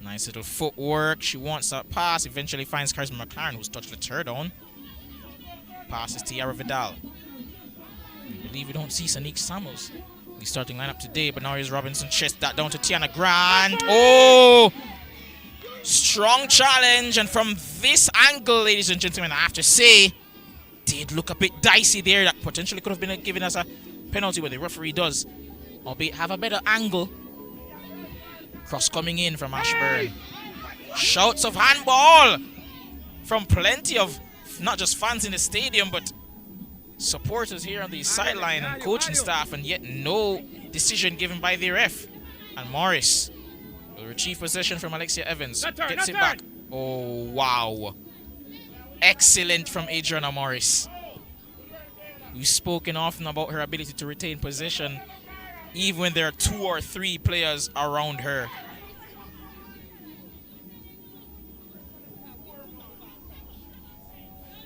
Nice little footwork. She wants that pass. Eventually finds Charisma McLaren, who's touched the third down. Passes Tiara Vidal. I believe we don't see Sanique Samuels. He's starting lineup today, but now here's Robinson. Chest that down to Tiana Grant. Oh! Strong challenge. And from this angle, ladies and gentlemen, I have to say, did look a bit dicey there. That potentially could have been given us a penalty, but the referee does, albeit have a better angle. Cross coming in from Ashburn. Shouts of handball from plenty of not just fans in the stadium, but supporters here on the sideline and coaching staff, and yet no decision given by the ref. And Morris will retrieve possession from Alexia Evans. Gets it back. Oh, wow. Excellent from Adriana Morris. We've spoken often about her ability to retain possession even when there are 2 or 3 players around her.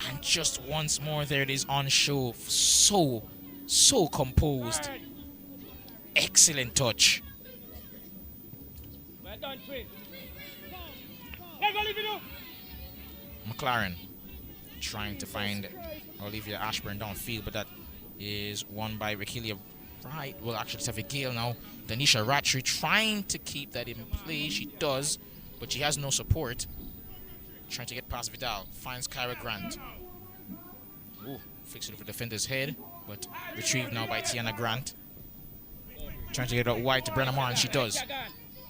And just once more, there it is on show. So composed. Excellent touch. McLaren trying to find Olivia Ashburn downfield, but that is won by Rakelia Wright. Well, actually, it's a Gale now. Danisha Ratchery trying to keep that in play. She does, but she has no support. Trying to get past Vidal. Finds Kyra Grant. Ooh, flicks it over the defender's head, but retrieved now by Tiana Grant. Trying to get it out wide to Brenna Marr, and she does.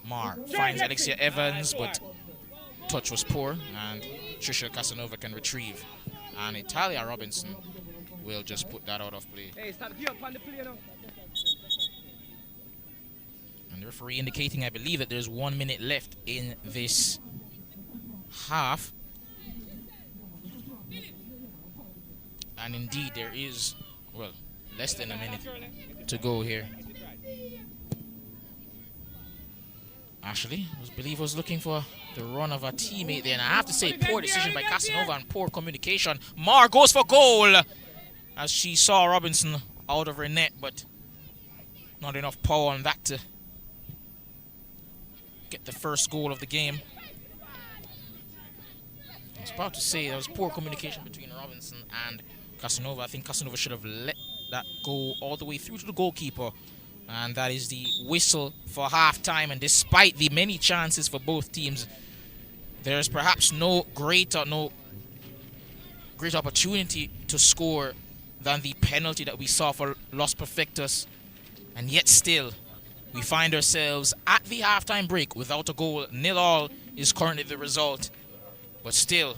Marr finds Alexia Evans, but touch was poor, and Trisha Casanova can retrieve. And Italia Robinson will just put that out of play. And the referee indicating, I believe, that there's 1 minute left in this half. And indeed, there is, well, less than a minute to go here. Ashley, I believe, was looking for the run of a teammate there. And I have to say, poor decision by Casanova and poor communication. Marr goes for goal as she saw Robinson out of her net, but not enough power on that to get the first goal of the game. I was about to say there was poor communication between Robinson and Casanova. I think Casanova should have let that go all the way through to the goalkeeper. And that is the whistle for halftime. And despite the many chances for both teams, there's perhaps no great opportunity to score than the penalty that we saw for Los Perfectos. And yet still, we find ourselves at the halftime break without a goal. 0-0 is currently the result. But still,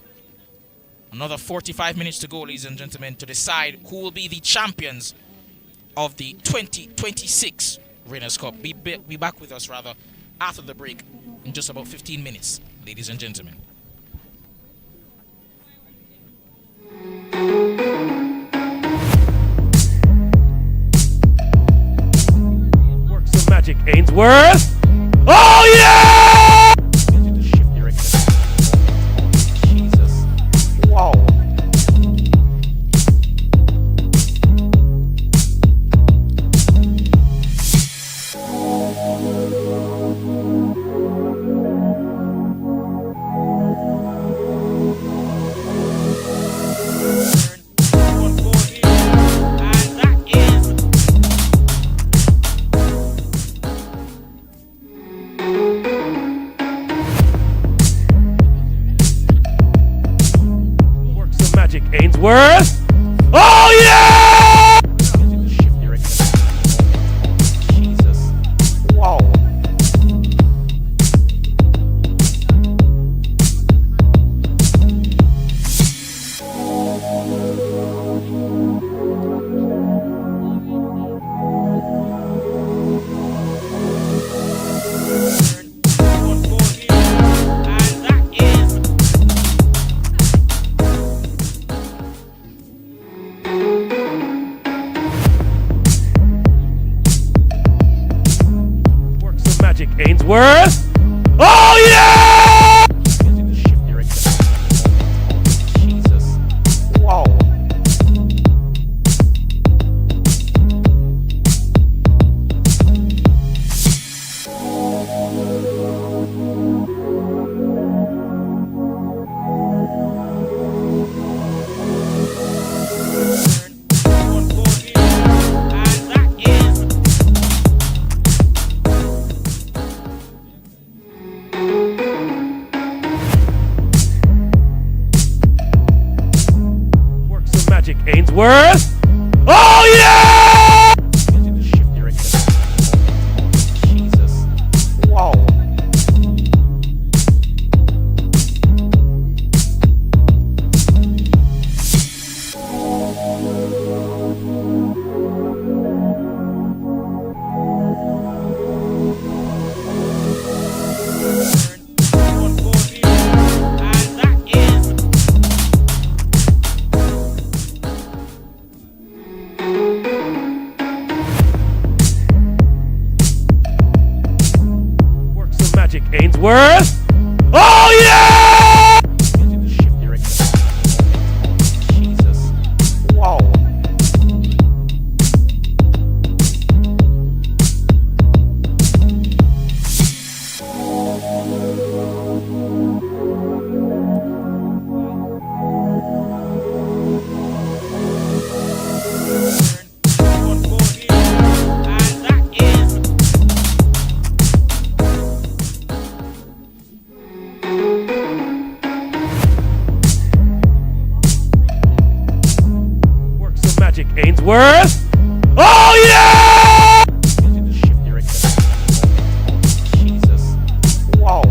another 45 minutes to go, ladies and gentlemen, to decide who will be the champions of the 2026 Reinas Cup. Be back with us, rather, after the break in just about 15 minutes, ladies and gentlemen. Work some magic, Ainsworth. Oh, yeah! Jesus. Wow. Ainsworth. Oh, yeah! Jesus. Wow. Magic Ainsworth. Oh yeah! Getting the shift direction. Jesus. Wow. Magic Ainsworth. Oh yeah! Getting the shift direction. Jesus. Wow. Magic Ainsworth. Oh yeah! Getting the shift direction. Jesus. Wow. Magic Ainsworth. Oh yeah! Getting the shift direction. Jesus. Wow.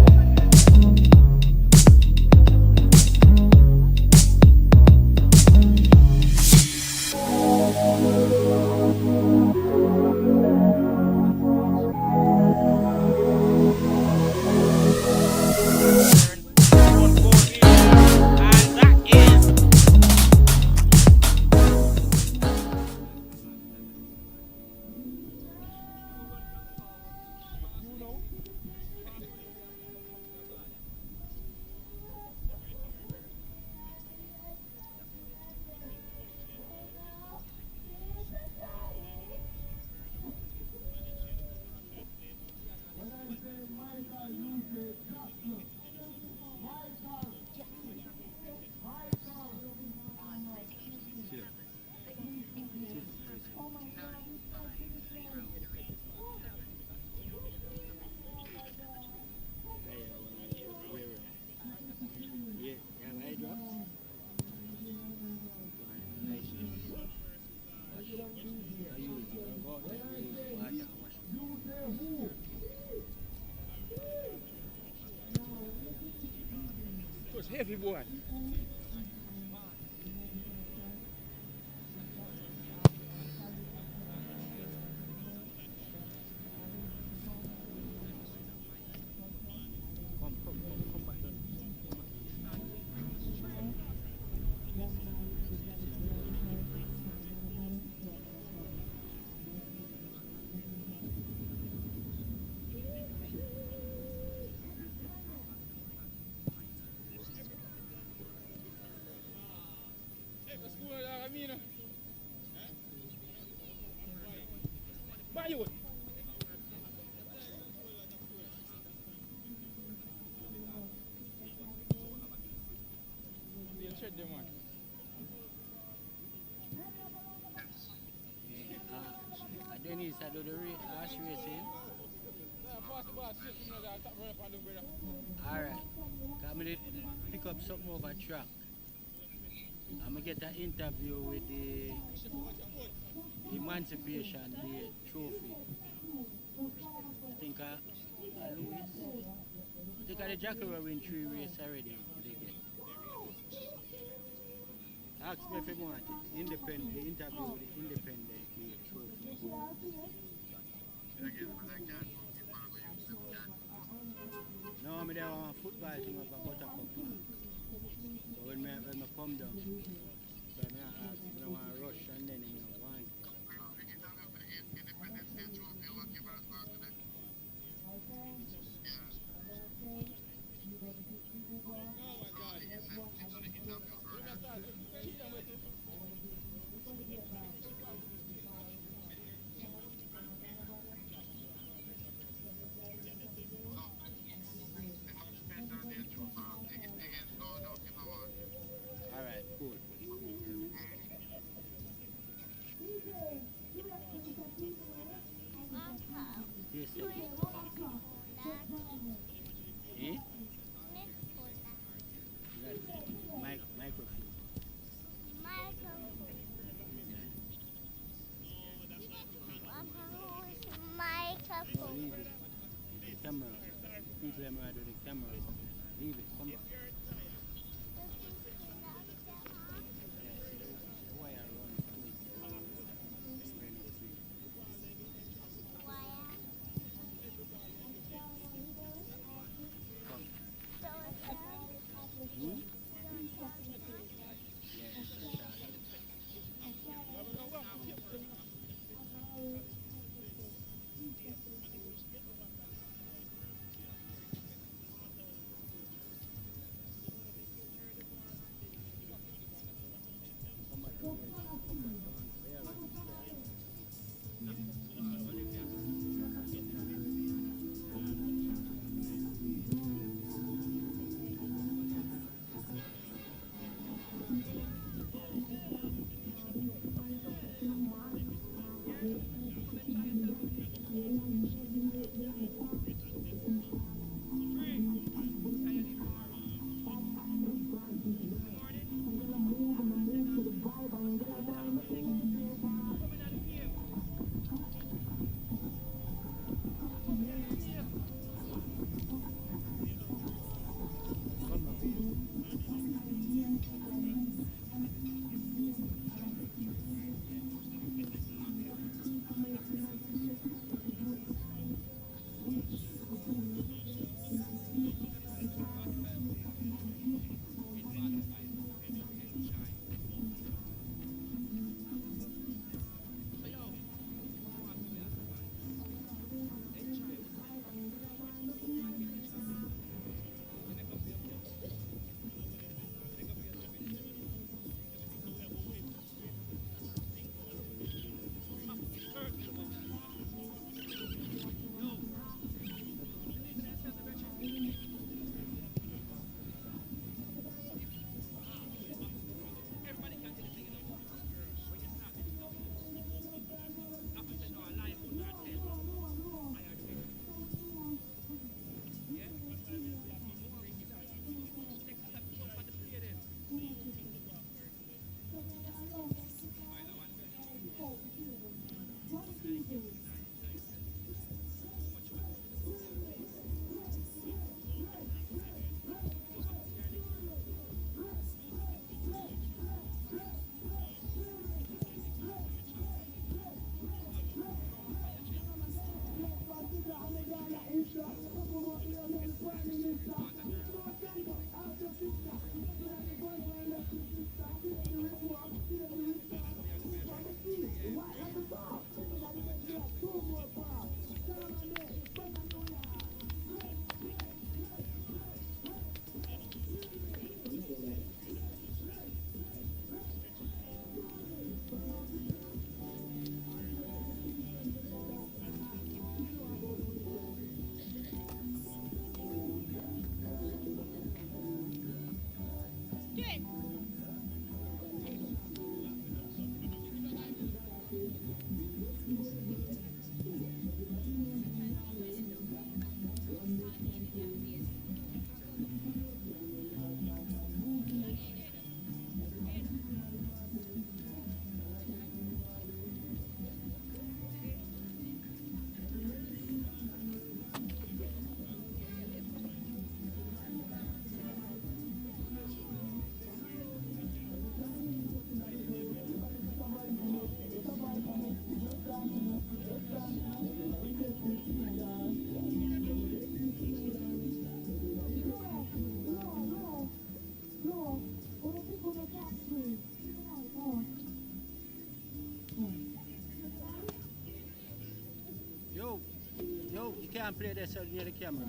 It was heavy, boy. Baywood. You check them one. Dennis, I do the horse racing. Alright. I'm going to pick up something over track. I'm going to get an interview with the Emancipation Day trophy. I think Louis. I think the Jackal will win 3 races already. Ask me if you want it. Independent, the interview with the Independent Day trophy. No, I'm there on a football thing up at Buttercup Park. So when I come down, so I ask, I want to rush and then I want. say? Eh? Microphone. Leave it. The camera. People them right with the camera. Leave it. Come back. Wire run through it. When it's free. Come. Hmm? Yes, for sure. Come back here. Come back on. There, right there. You can't play this near the camera.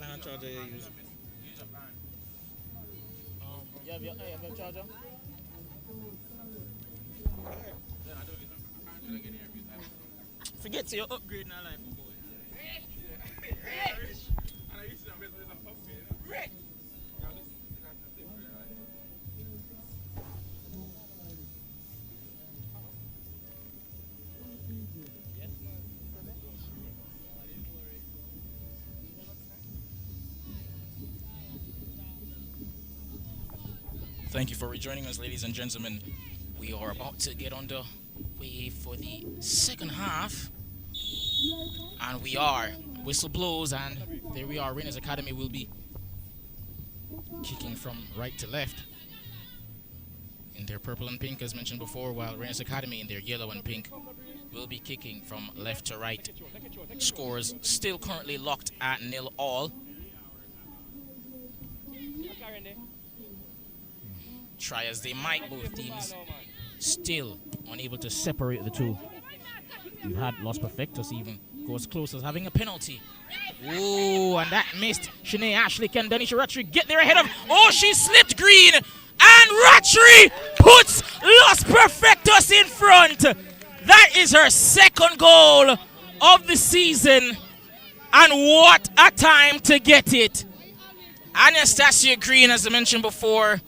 kind of charger you use? You have your charger? Forget your upgrade now, life. Thank you for rejoining us, ladies and gentlemen. We are about to get underway for the second half. And we are. Whistle blows, and there we are. Reinas Academy will be kicking from right to left in their purple and pink, as mentioned before, while Reinas Academy in their yellow and pink will be kicking from left to right. Scores still currently locked at 0-all. Try as they might, both teams still unable to separate the two. We've had Los Perfectos even go as close as having a penalty. Ooh, and that missed. Shanae Ashley, can Danisha Ratchery get there ahead of? Oh, she slipped green, and Ratchery puts Los Perfectos in front. That is her second goal of the season, and what a time to get it. Anastasia Green, as I mentioned before,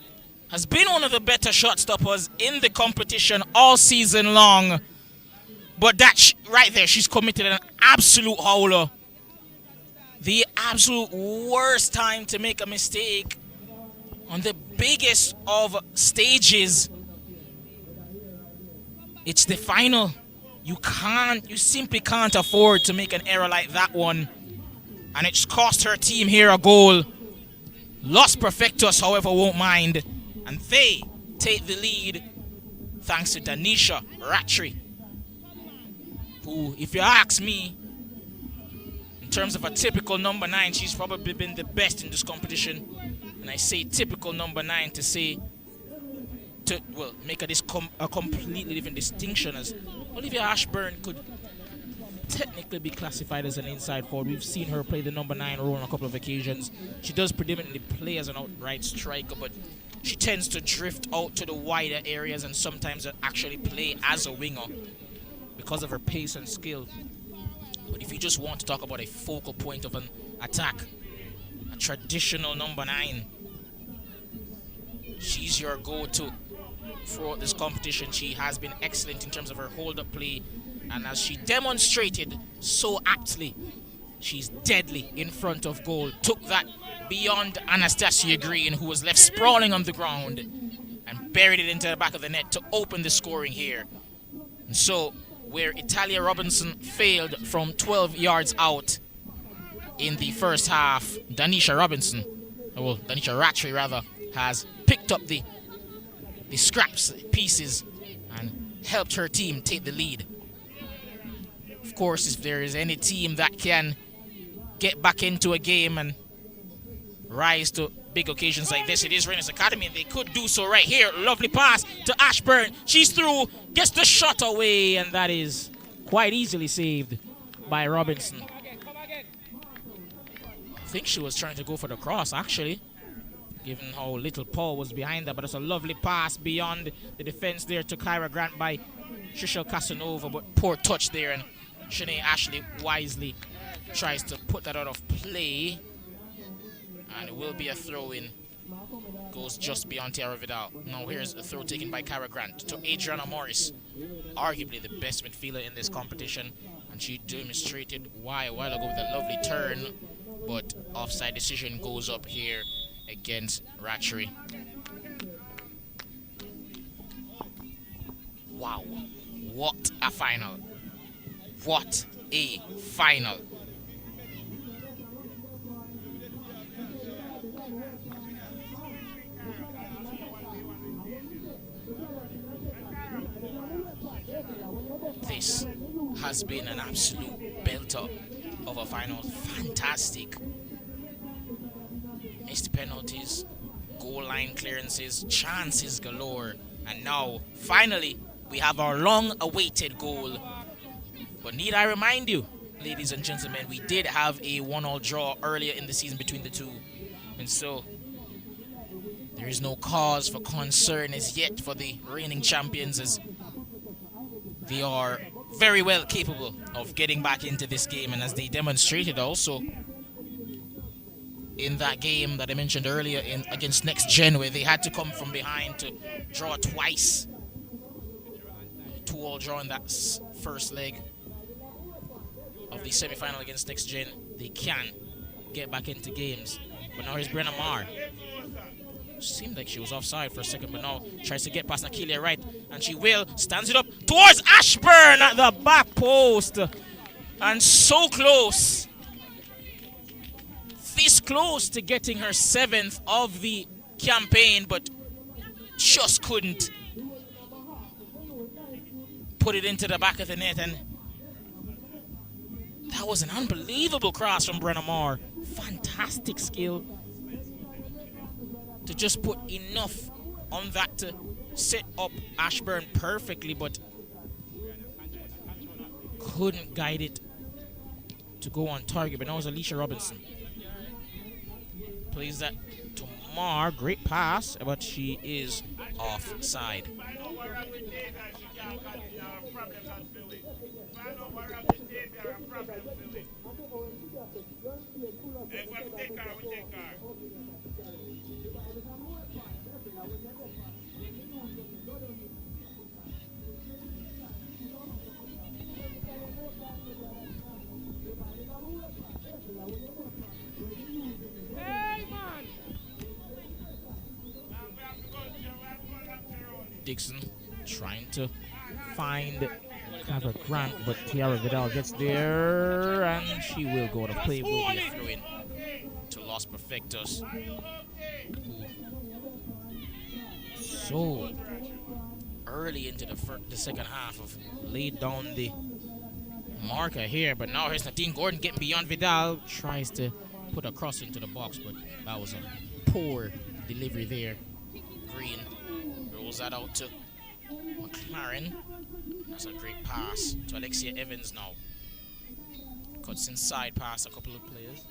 has been one of the better shot stoppers in the competition all season long. But that right there, she's committed an absolute howler. The absolute worst time to make a mistake on the biggest of stages. It's the final. You simply can't afford to make an error like that one. And it's cost her team here a goal. Los Perfectos, however, won't mind. And they take the lead thanks to Danisha Ratchery, who, if you ask me, in terms of a typical number 9, she's probably been the best in this competition. And I say typical number 9 to make a completely different distinction, as Olivia Ashburn could technically be classified as an inside forward. We've seen her play the number 9 role on a couple of occasions. She does predominantly play as an outright striker, but she tends to drift out to the wider areas and sometimes actually play as a winger because of her pace and skill. But if you just want to talk about a focal point of an attack, a traditional number 9, she's your go-to throughout this competition. She has been excellent in terms of her hold-up play, and as she demonstrated so aptly, she's deadly in front of goal. Took that beyond Anastasia Green, who was left sprawling on the ground, and buried it into the back of the net to open the scoring here. And so, where Italia Robinson failed from 12 yards out in the first half, Danisha Ratchery rather, has picked up the scraps, pieces, and helped her team take the lead. Of course, if there is any team that can get back into a game and rise to big occasions like this, it is Reinas Academy, and they could do so right here. Lovely pass to Ashburn. She's through, gets the shot away, and that is quite easily saved by Robinson. I think she was trying to go for the cross, actually, given how little Paul was behind her, but it's a lovely pass beyond the defense there to Kyra Grant by Trishelle Casanova, but poor touch there, and Shanae Ashley wisely tries to put that out of play, and it will be a throw-in. Goes just beyond Tiara Vidal. Now here's a throw taken by Kyra Grant to Adriana Morris, arguably the best midfielder in this competition, and she demonstrated why a while ago with a lovely turn, but offside decision goes up here against Ratchery. Wow, what a final. What a final. This has been an absolute belter of a final. Fantastic. Missed penalties, goal line clearances, chances galore, and now finally we have our long awaited goal. But need I remind you, ladies and gentlemen, we did have a 1-1 draw earlier in the season between the two. And so, there is no cause for concern as yet for the reigning champions, as they are very well capable of getting back into this game. And as they demonstrated also in that game that I mentioned earlier against Next Gen, where they had to come from behind to draw twice. 2-2 draw in that first leg of the semi-final against Next Gen. They can get back into games. But now here's Brenna Marr. Seemed like she was offside for a second, but now tries to get past Nakilia right, and she will. Stands it up towards Ashburn at the back post. And so close. This close to getting her 7th of the campaign, but just couldn't put it into the back of the net. And that was an unbelievable cross from Brenna Marr. Fantastic skill to just put enough on that to set up Ashburn perfectly, but couldn't guide it to go on target. But now it's Alicia Robinson. Plays that to Marr. Great pass, but she is offside. Dixon trying to find Clever Grant, but Tiara Vidal gets there, and she will go to play. Will be a throw-in to Los Perfectos, who so early into the second half have laid down the marker here. But now here's Nadine Gordon getting beyond Vidal, tries to put a cross into the box, but that was a poor delivery there. Green rolls that out to McLaren. That's a great pass to Alexia Evans now. Cuts inside past a couple of players.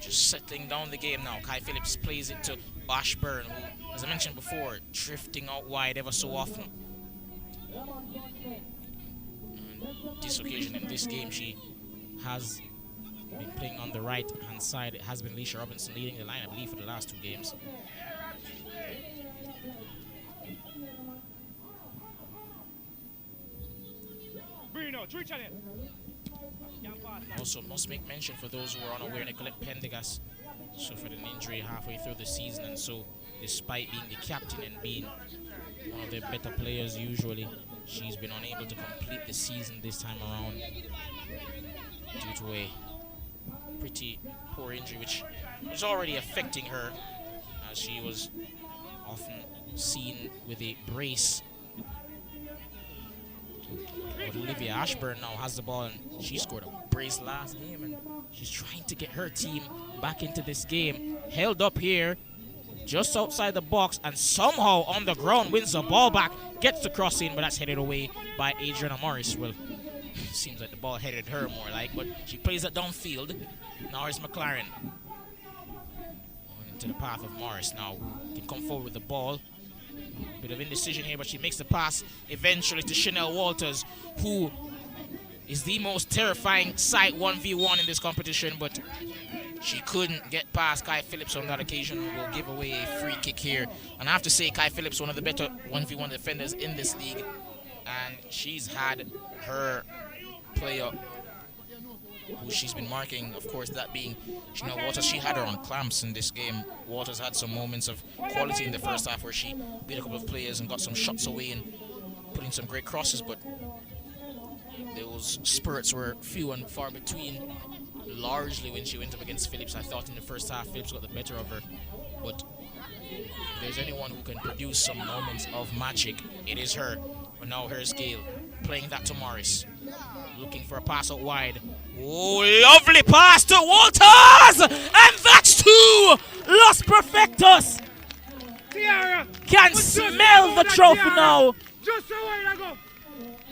Just settling down the game now. Kai Phillips plays it to Ashburn, who, as I mentioned before, drifting out wide ever so often. And this occasion in this game, she has been playing on the right hand side. It has been Alicia Robinson leading the line, I believe, for the last 2 games. Also, must make mention for those who are unaware, Nicolette Pendergast suffered an injury halfway through the season, and so despite being the captain and being one of the better players usually, she's been unable to complete the season this time around due to a pretty poor injury, which was already affecting her, as she was often seen with a brace. But Olivia Ashburn now has the ball, and she scored a brace last game, and she's trying to get her team back into this game. Held up here just outside the box, and somehow on the ground wins the ball back, gets the cross in, but that's headed away by Adriana Morris. Well, seems like the ball headed her more like, but she plays it downfield. Now it's McLaren into the path of Morris. Now can come forward with the ball. Bit of indecision here, but she makes the pass eventually to Chanel Walters, who is the most terrifying sight 1v1 in this competition, but she couldn't get past Kai Phillips on that occasion. Will give away a free kick here. And I have to say, Kai Phillips, one of the better 1v1 defenders in this league, and she's had her player who she's been marking, of course, that being Chanel Walters. She had her on clamps in this game. Walters had some moments of quality in the first half where she beat a couple of players and got some shots away and putting some great crosses, but those spurts were few and far between. Largely when she went up against Phillips, I thought in the first half Phillips got the better of her, but if there's anyone who can produce some moments of magic, it is her. But now here's Gail playing that to Morris, looking for a pass out wide. Oh, lovely pass to Walters, and that's 2. Los Perfectos can smell the trophy now. Just a while ago.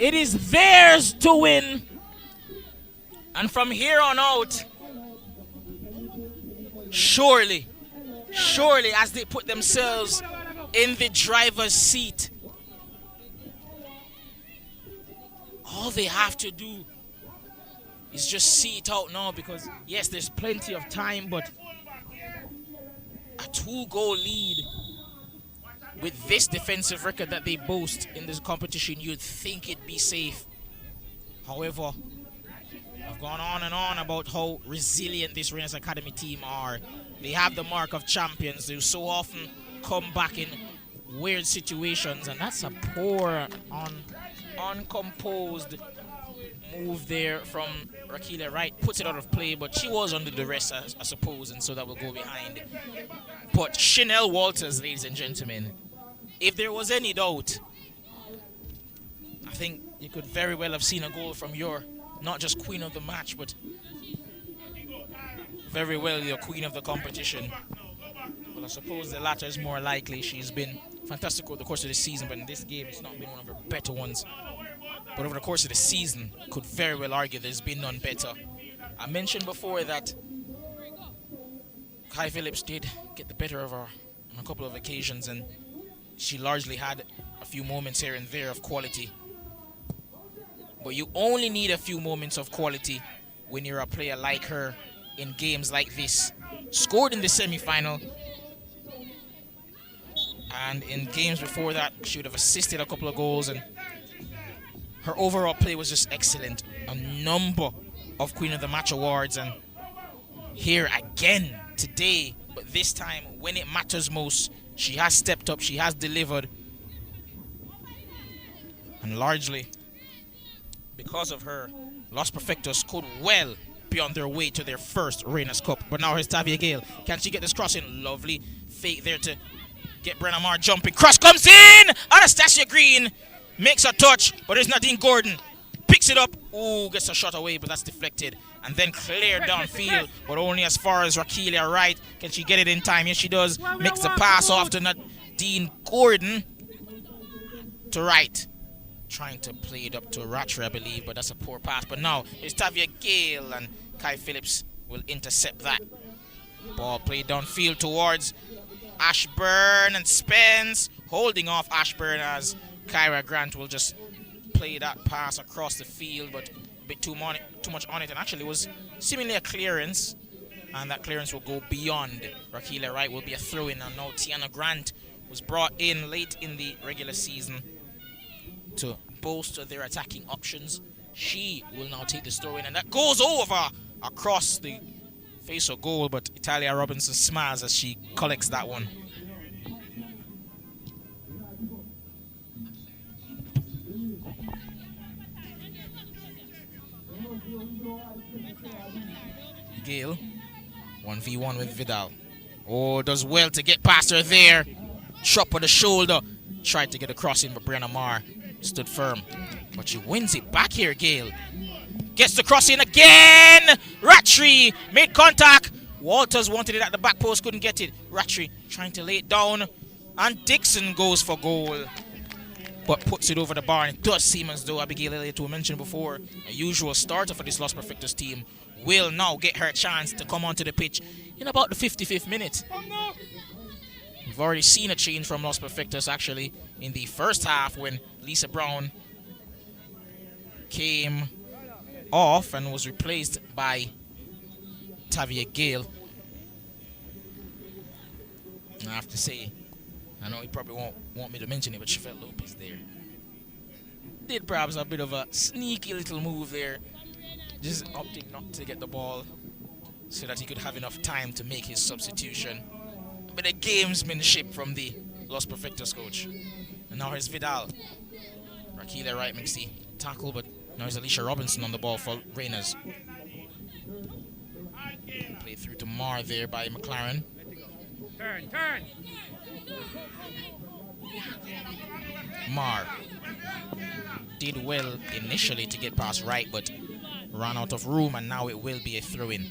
It is theirs to win. And from here on out, surely, as they put themselves in the driver's seat, all they have to do is just see it out now, because yes, there's plenty of time, but a 2-goal lead with this defensive record that they boast in this competition, you'd think it'd be safe. However, I've gone on and on about how resilient this Reinas Academy team are. They have the mark of champions. They so often come back in weird situations, and that's a poor, uncomposed move there from Rakila Wright. Puts it out of play, but she was under duress, I suppose, and so that will go behind. But Chanel Walters, ladies and gentlemen, if there was any doubt, I think you could very well have seen a goal from your, not just queen of the match, but very well your queen of the competition. Well, I suppose the latter is more likely. She's been fantastic over the course of the season, but in this game, it's not been one of her better ones. But over the course of the season, could very well argue there's been none better. I mentioned before that Kai Phillips did get the better of her on a couple of occasions, and she largely had a few moments here and there of quality. But you only need a few moments of quality when you're a player like her in games like this. Scored in the semi-final, and in games before that, she would have assisted a couple of goals, and her overall play was just excellent. A number of Queen of the Match awards, and here again today, but this time when it matters most, she has stepped up, she has delivered, and largely because of her, Los Perfectos could well be on their way to their first Reinas Cup. But now here's Tavia Gale. Can she get this cross in? Lovely fake there to get Brenna Marr jumping. Cross comes in! Anastasia Green makes a touch, but there's Nadine Gordon. Picks it up. Ooh, gets a shot away, but that's deflected. And then cleared downfield, but only as far as Rakelia Wright. Can she get it in time? Yes, she does. Makes the pass off to Nadine Gordon to Wright. Trying to play it up to Ratcher, I believe, but that's a poor pass. But now it's Tavia Gale, and Kai Phillips will intercept that. Ball played downfield towards Ashburn, and Spence holding off Ashburn as Kyra Grant will just play that pass across the field, but a bit too much on it, and actually was seemingly a clearance, and that clearance will go beyond. Rakelia Wright will be a throw-in, and now Tiana Grant was brought in late in the regular season to bolster their attacking options. She will now take this throw-in, and that goes over across the face of goal, but Italia Robinson smiles as she collects that one. Gale, 1v1 with Vidal. Oh, does well to get past her there. Chop on the shoulder. Tried to get a cross in, but Brenna Marr stood firm. But she wins it back here, Gale. Gets the cross in again. Rattry made contact. Walters wanted it at the back post, couldn't get it. Rattry trying to lay it down. And Dixon goes for goal, but puts it over the bar. And it does seem as though Abigail Elliott, who I mentioned before, a usual starter for this Los Perfectos team, will now get her chance to come onto the pitch in about the 55th minute. We've already seen a change from Los Perfectos actually in the first half when Lisa Brown came off and was replaced by Tavia Gale. I have to say, I know he probably won't want me to mention it, but Chevelle Lopez there did perhaps a bit of a sneaky little move there, just opting not to get the ball so that he could have enough time to make his substitution. But a gamesmanship from the Los Perfectos coach. And now here's Vidal. Rakelia Wright makes the tackle, but now there's Alicia Robinson on the ball for Reinas. Played through to Marr there by McLaren. Turn. Marr did well initially to get past Wright, but ran out of room, and now it will be a throw-in.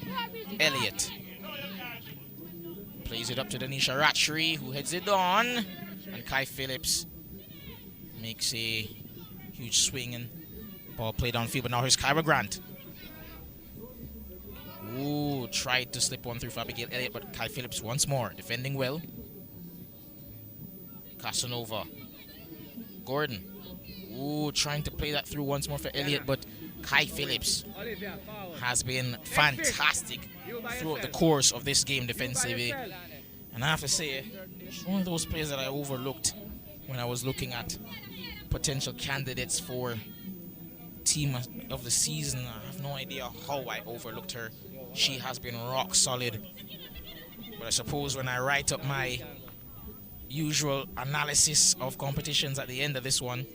Elliott plays it up to Denisha Ratchery, who heads it on, and Kai Phillips makes a huge swing and Ball played downfield, but now here's Kyra Grant. Ooh, tried to slip one through for Abigail Elliott, but Kai Phillips once more, defending well. Casanova. Gordon. Ooh, trying to play that through once more for Elliott, but Kai Phillips has been fantastic throughout the course of this game defensively. And I have to say, it's one of those players that I overlooked when I was looking at potential candidates for team of the season. I have no idea how I overlooked her. She has been rock solid. But I suppose when I write up my usual analysis of competitions at the end of this one,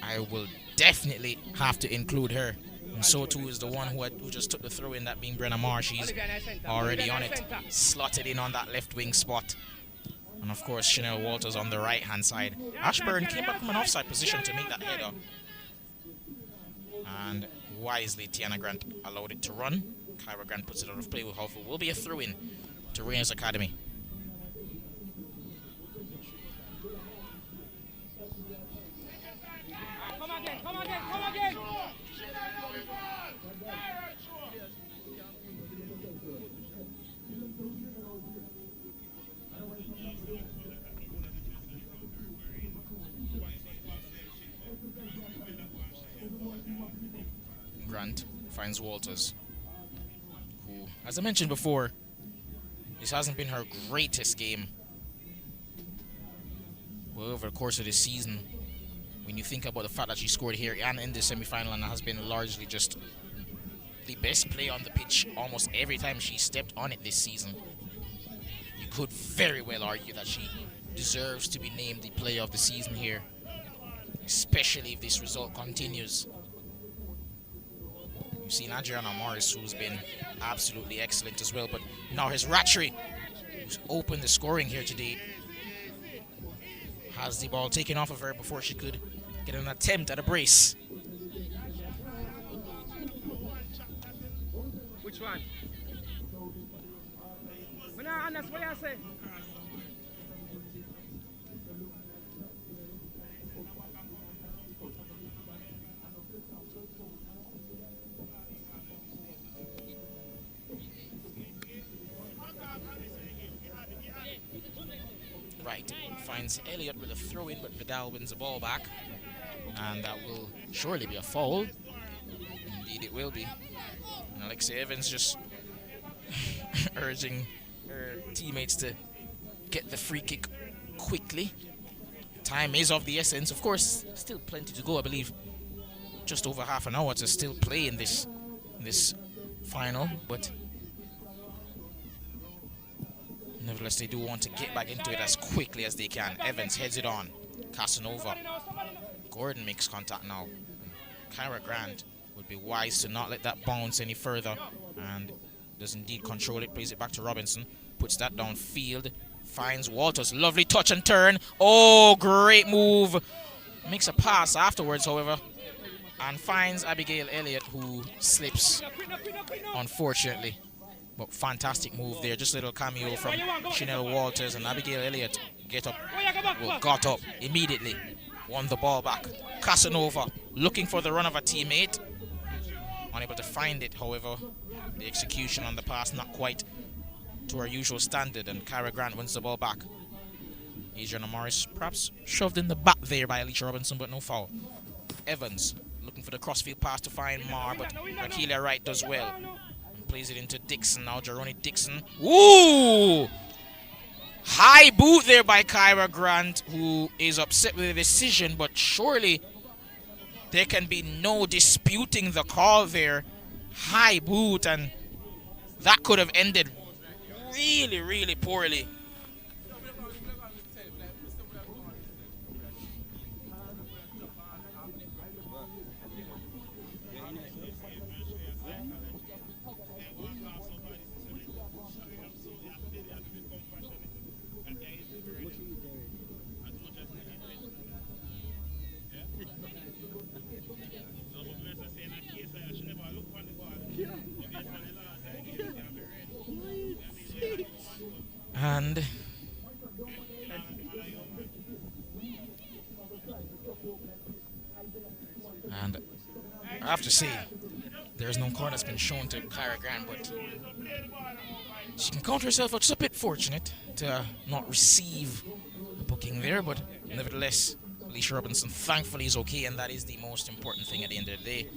I will definitely have to include her. And so too is the one who just took the throw in, that being Brenna Marr. She's already on it, slotted in on that left wing spot. And of course, Chanel Walters on the right hand side. Ashburn came back from an offside position to make that header. And wisely, Tiana Grant allowed it to run. Kyra Grant puts it out of play. With Hofer will be a throw in to Reinas Academy. Come again. Grant finds Walters, who, as I mentioned before, this hasn't been her greatest game. Well, over the course of this season, when you think about the fact that she scored here and in the semi-final, and has been largely just the best play on the pitch almost every time she stepped on it this season, you could very well argue that she deserves to be named the player of the season here, especially if this result continues. You've seen Adriana Morris, who's been absolutely excellent as well, but now here's Ratchery, who's opened the scoring here today. Has the ball taken off of her before she could get an attempt at a brace. Which one? When I honest, what I say? Right, finds Elliott with a throw-in, but Vidal wins the ball back. And that will surely be a foul. Indeed it will be. And Alexia Evans just urging her teammates to get the free kick quickly. Time is of the essence. Of course, still plenty to go, I believe. Just over half an hour to still play in this final, but nevertheless, they do want to get back into it as quickly as they can. Evans heads it on. Casanova. Gordon makes contact now. Kyra Grant would be wise to not let that bounce any further, and does indeed control it. Plays it back to Robinson. Puts that downfield. Finds Walters. Lovely touch and turn. Oh, great move. Makes a pass afterwards, however, and finds Abigail Elliott, who slips, unfortunately. But fantastic move there. Just a little cameo from Chanel Walters, and Abigail Elliott got up immediately. Won the ball back. Casanova looking for the run of a teammate. Unable to find it, however. The execution on the pass not quite to our usual standard, and Kyra Grant wins the ball back. Adriana Morris perhaps shoved in the back there by Alicia Robinson, but no foul. Evans looking for the crossfield pass to find Marr, but Rakeelia Wright does well. Plays it into Dixon now. Jeroni Dixon. Ooh! High boot there by Kyra Grant, who is upset with the decision, but surely there can be no disputing the call there. High boot, and that could have ended really, really poorly. And have to say, there's no card that's been shown to Clara Grant, but she can count herself out. Just a bit fortunate to not receive a booking there, but nevertheless, Alicia Robinson thankfully is okay, and that is the most important thing at the end of the day.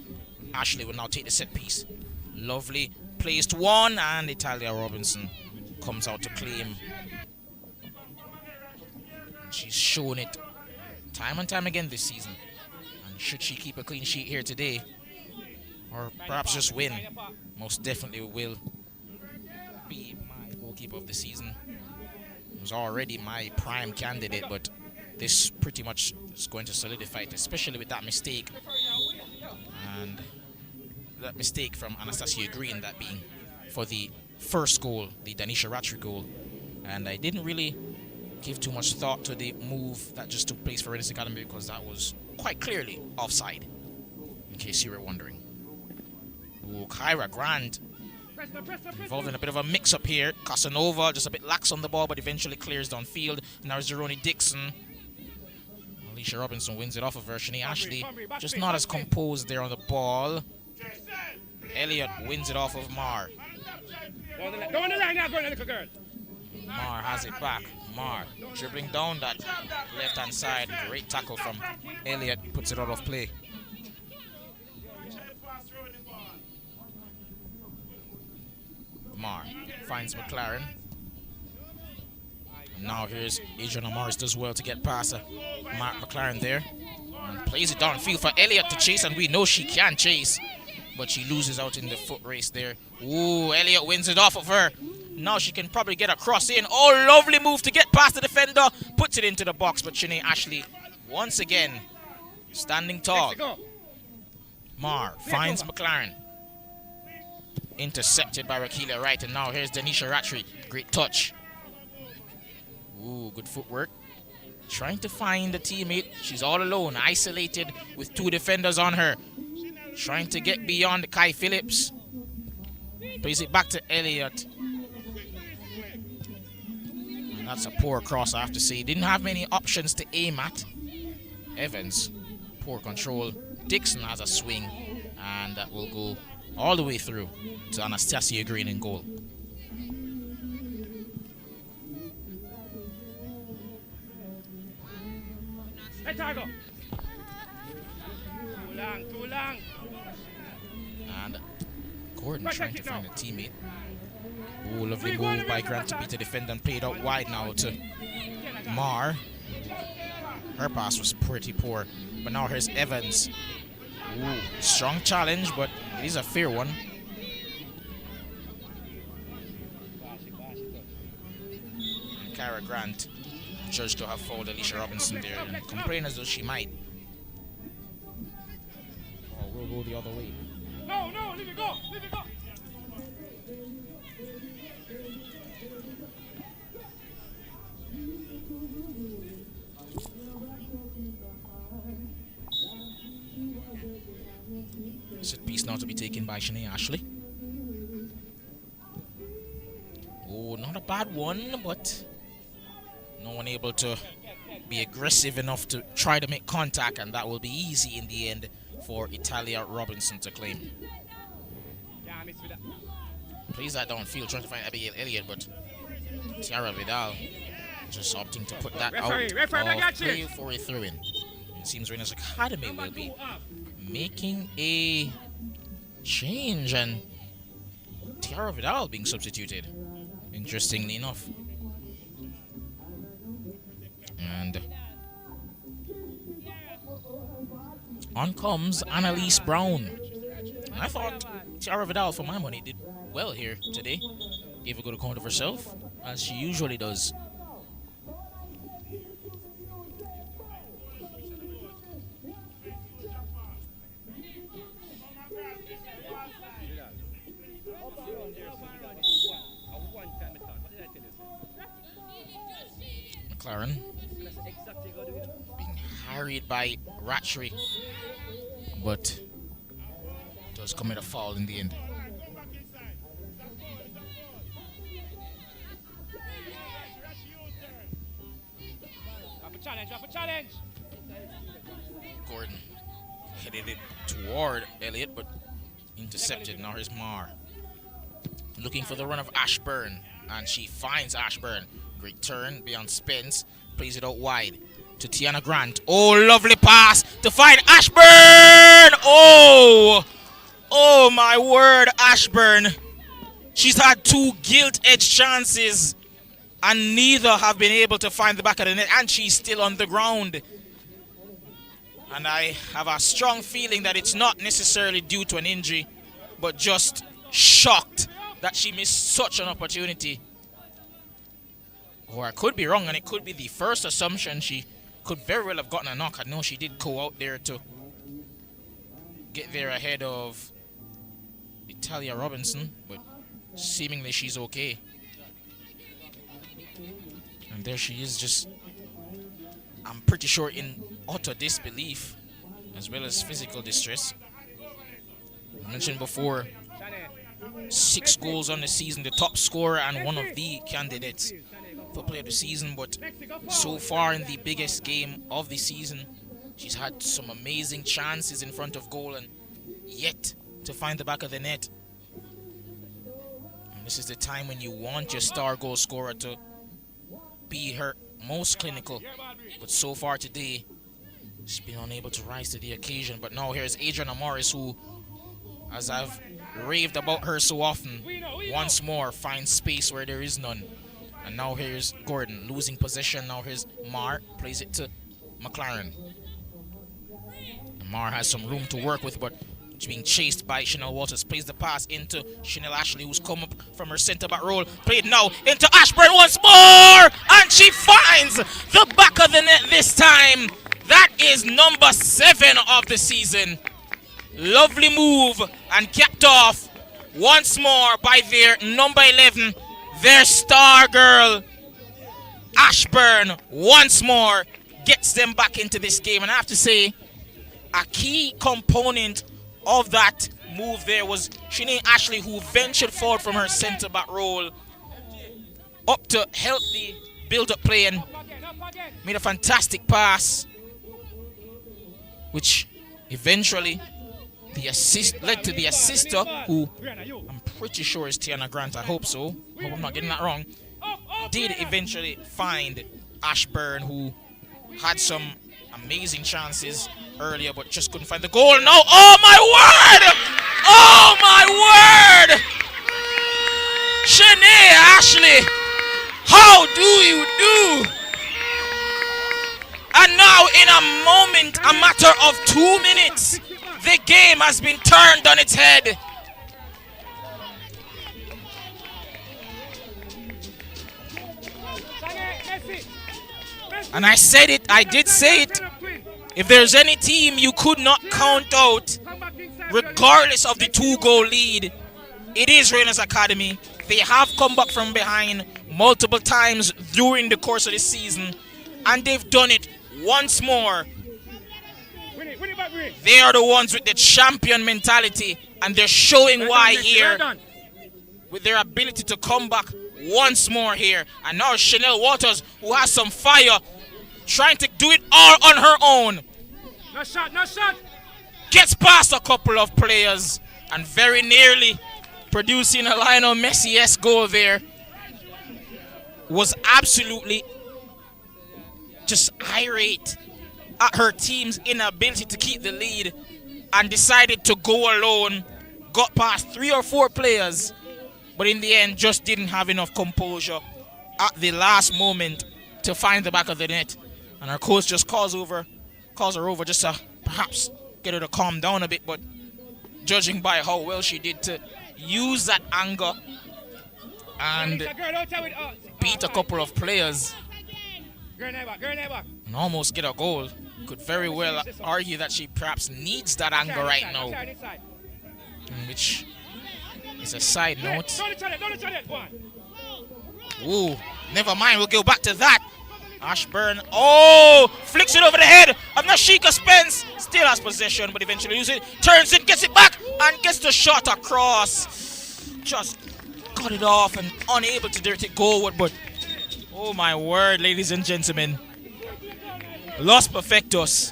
Ashley will now take the set piece. Lovely placed one, and Italia Robinson comes out to claim. And she's shown it time and time again this season. And should she keep a clean sheet here today, or perhaps just win, most definitely will be my goalkeeper of the season. It was already my prime candidate, but this pretty much is going to solidify it, especially with that mistake. And that mistake from Anastasia Green, that being for the first goal, the Danisha Ratri goal. And I didn't really give too much thought to the move that just took place for Reinas Academy, because that was quite clearly offside, in case you were wondering. Ooh, Kyra Grant involved in a bit of a mix-up here. Casanova just a bit lax on the ball, but eventually clears downfield. Now Zeroni Dixon. Alicia Robinson wins it off of her. Shanae Ashley just not as composed there on the ball. Elliott wins it off of Mar. Go on the line now, go on, little girl. Mar has it back. Mar dribbling down that left-hand side. Great tackle from Elliott. Puts it out of play. Mar finds McLaren. And now here's Adriana Morris does well to get past Mark McLaren there. And plays it downfield for Elliott to chase, and we know she can chase, but she loses out in the foot race there. Ooh, Elliott wins it off of her. Now she can probably get a cross in. Oh, lovely move to get past the defender. Puts it into the box, but Shanae Ashley once again standing tall. Mar finds McLaren. Intercepted by Rakila Wright, and now here's Danisha Ratri. Great touch. Ooh, good footwork. Trying to find a teammate. She's all alone, isolated with two defenders on her. Trying to get beyond Kai Phillips. Plays it back to Elliott. And that's a poor cross, I have to say. Didn't have many options to aim at. Evans, poor control. Dixon has a swing, and that will go all the way through to Anastasia Green in goal. Hey, Targo. Too long. And Gordon trying to find a teammate. Oh, lovely move by Grant to beat the defender and played out wide now to Mar. Her pass was pretty poor, but now here's Evans. Ooh, strong challenge, but it is a fair one. And Kyra Grant judged to have fouled Alicia Robinson there, and complain as though she might. Oh, we'll go the other way. No, leave it go. Set piece now to be taken by Shanae Ashley. Oh, not a bad one, but no one able to be aggressive enough to try to make contact, and that will be easy in the end for Italia Robinson to claim. Plays that downfield, trying to find Abigail Elliott, but Tiara Vidal just opting to put that out of play for a throw-in. It seems Reinas Academy will be making a change, and Tiara Vidal being substituted, interestingly enough. And on comes Annalise Brown. I thought Tiara Vidal, for my money, did well here today. Gave a good account of herself, as she usually does. McLaren being harried by Ratchery, but does commit a foul in the end. Challenge. Gordon headed it toward Elliott, but intercepted. Now here's Mar. Looking for the run of Ashburn, and she finds Ashburn. Great turn beyond Spence. Plays it out wide to Tiana Grant. Oh, lovely pass to find Ashburn. Oh my word, Ashburn. She's had 2 gilt-edged chances, and neither have been able to find the back of the net, and she's still on the ground. And I have a strong feeling that it's not necessarily due to an injury, but just shocked that she missed such an opportunity. Or I could be wrong, and it could be the first assumption. She could very well have gotten a knock. I know she did go out there to get there ahead of Italia Robinson, but seemingly she's okay. And there she is, just, I'm pretty sure, in utter disbelief as well as physical distress. I mentioned before, 6 goals on the season, the top scorer and one of the candidates for player of the season. But so far in the biggest game of the season, she's had some amazing chances in front of goal and yet to find the back of the net. And this is the time when you want your star goal scorer to be her most clinical, but so far today she's been unable to rise to the occasion. But now here's Adriana Morris, who, as I've raved about her so often, once more finds space where there is none. And now here's Gordon losing possession. Now here's Mar, plays it to McLaren. And Mar has some room to work with, but she's being chased by Chanel Waters. Plays the pass into Chanel Ashley, who's come up from her centre back role. Played now into Ashburn once more, and she finds the back of the net this time. That is number 7 of the season. Lovely move, and capped off once more by their number 11, their star girl, Ashburn. Once more gets them back into this game. And I have to say, a key component of that move there was Shanae Ashley, who ventured forward from her centre back role up to help the build-up play and made a fantastic pass, which eventually the assist led to the assister, who I'm pretty sure is Tiana Grant. I hope so. Hope I'm not getting that wrong. Did eventually find Ashburn, who had some amazing chances earlier but just couldn't find the goal. No, oh my word! Oh my word! Shanae Ashley, how do you do? And now in a moment, a matter of 2 minutes, the game has been turned on its head. And I said it, I did say it. If there's any team you could not count out, regardless of the 2-goal lead, it is Reinas Academy. They have come back from behind multiple times during the course of the season, and they've done it once more. They are the ones with the champion mentality, and they're showing why here with their ability to come back once more here. And now Chanel Waters, who has some fire, trying to do it all on her own. No shot, no shot. Gets past a couple of players and very nearly producing a Lionel Messi-esque goal there. Was absolutely just irate at her team's inability to keep the lead and decided to go alone. Got past 3 or 4 players, but in the end just didn't have enough composure at the last moment to find the back of the net. And our coach just calls her over just to perhaps get her to calm down a bit, but judging by how well she did to use that anger and beat a couple of players and almost get a goal, could very well argue that she perhaps needs that anger right now, which is a side note. Ooh, never mind, we'll go back to that. Ashburn, oh, flicks it over the head of Nashika Spence. Still has possession, but eventually loses it. Turns it, gets it back, and gets the shot across. Just cut it off and unable to direct it goalward. But oh my word, ladies and gentlemen, Los Perfectos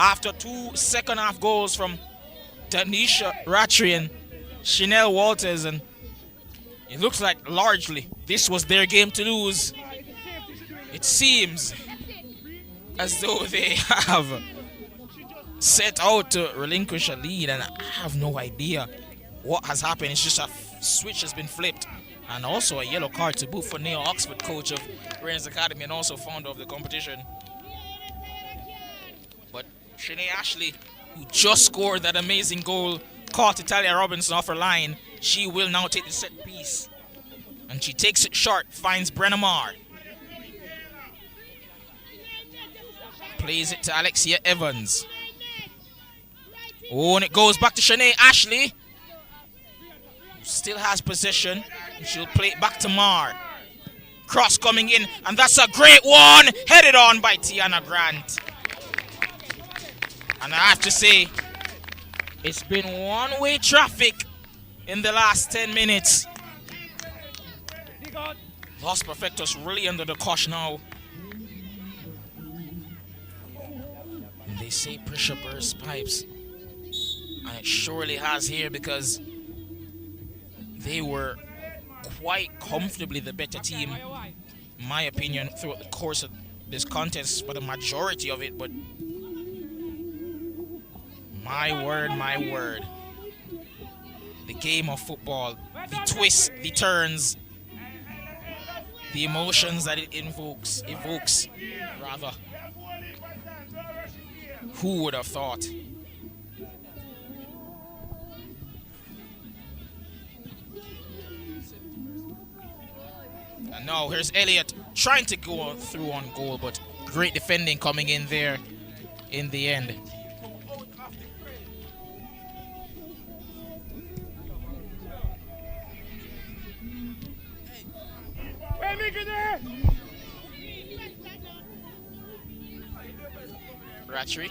after 2 second-half goals from Tanisha Rattray and Chanel Walters, and it looks like largely this was their game to lose. It seems as though they have set out to relinquish a lead, and I have no idea what has happened. It's just a switch has been flipped, and also a yellow card to boot for Neil Oxford, coach of Reinas Academy and also founder of the competition. But Shanae Ashley, who just scored that amazing goal, caught Italia Robinson off her line. She will now take the set piece, and she takes it short, finds Brenna Marr. Plays it to Alexia Evans. Oh, and it goes back to Shanae Ashley. Still has possession. She'll play it back to Marr. Cross coming in, and that's a great one. Headed on by Tiana Grant. And I have to say, it's been one-way traffic in the last 10 minutes. Los Perfectos really under the cosh now. And they say pressure bursts pipes. And it surely has here, because they were quite comfortably the better team, in my opinion, throughout the course of this contest for the majority of it. But my word, the game of football, the twists, the turns, the emotions that it evokes rather. Who would have thought? And now here's Elliott trying to go through on goal, but great defending coming in there in the end. Rattray.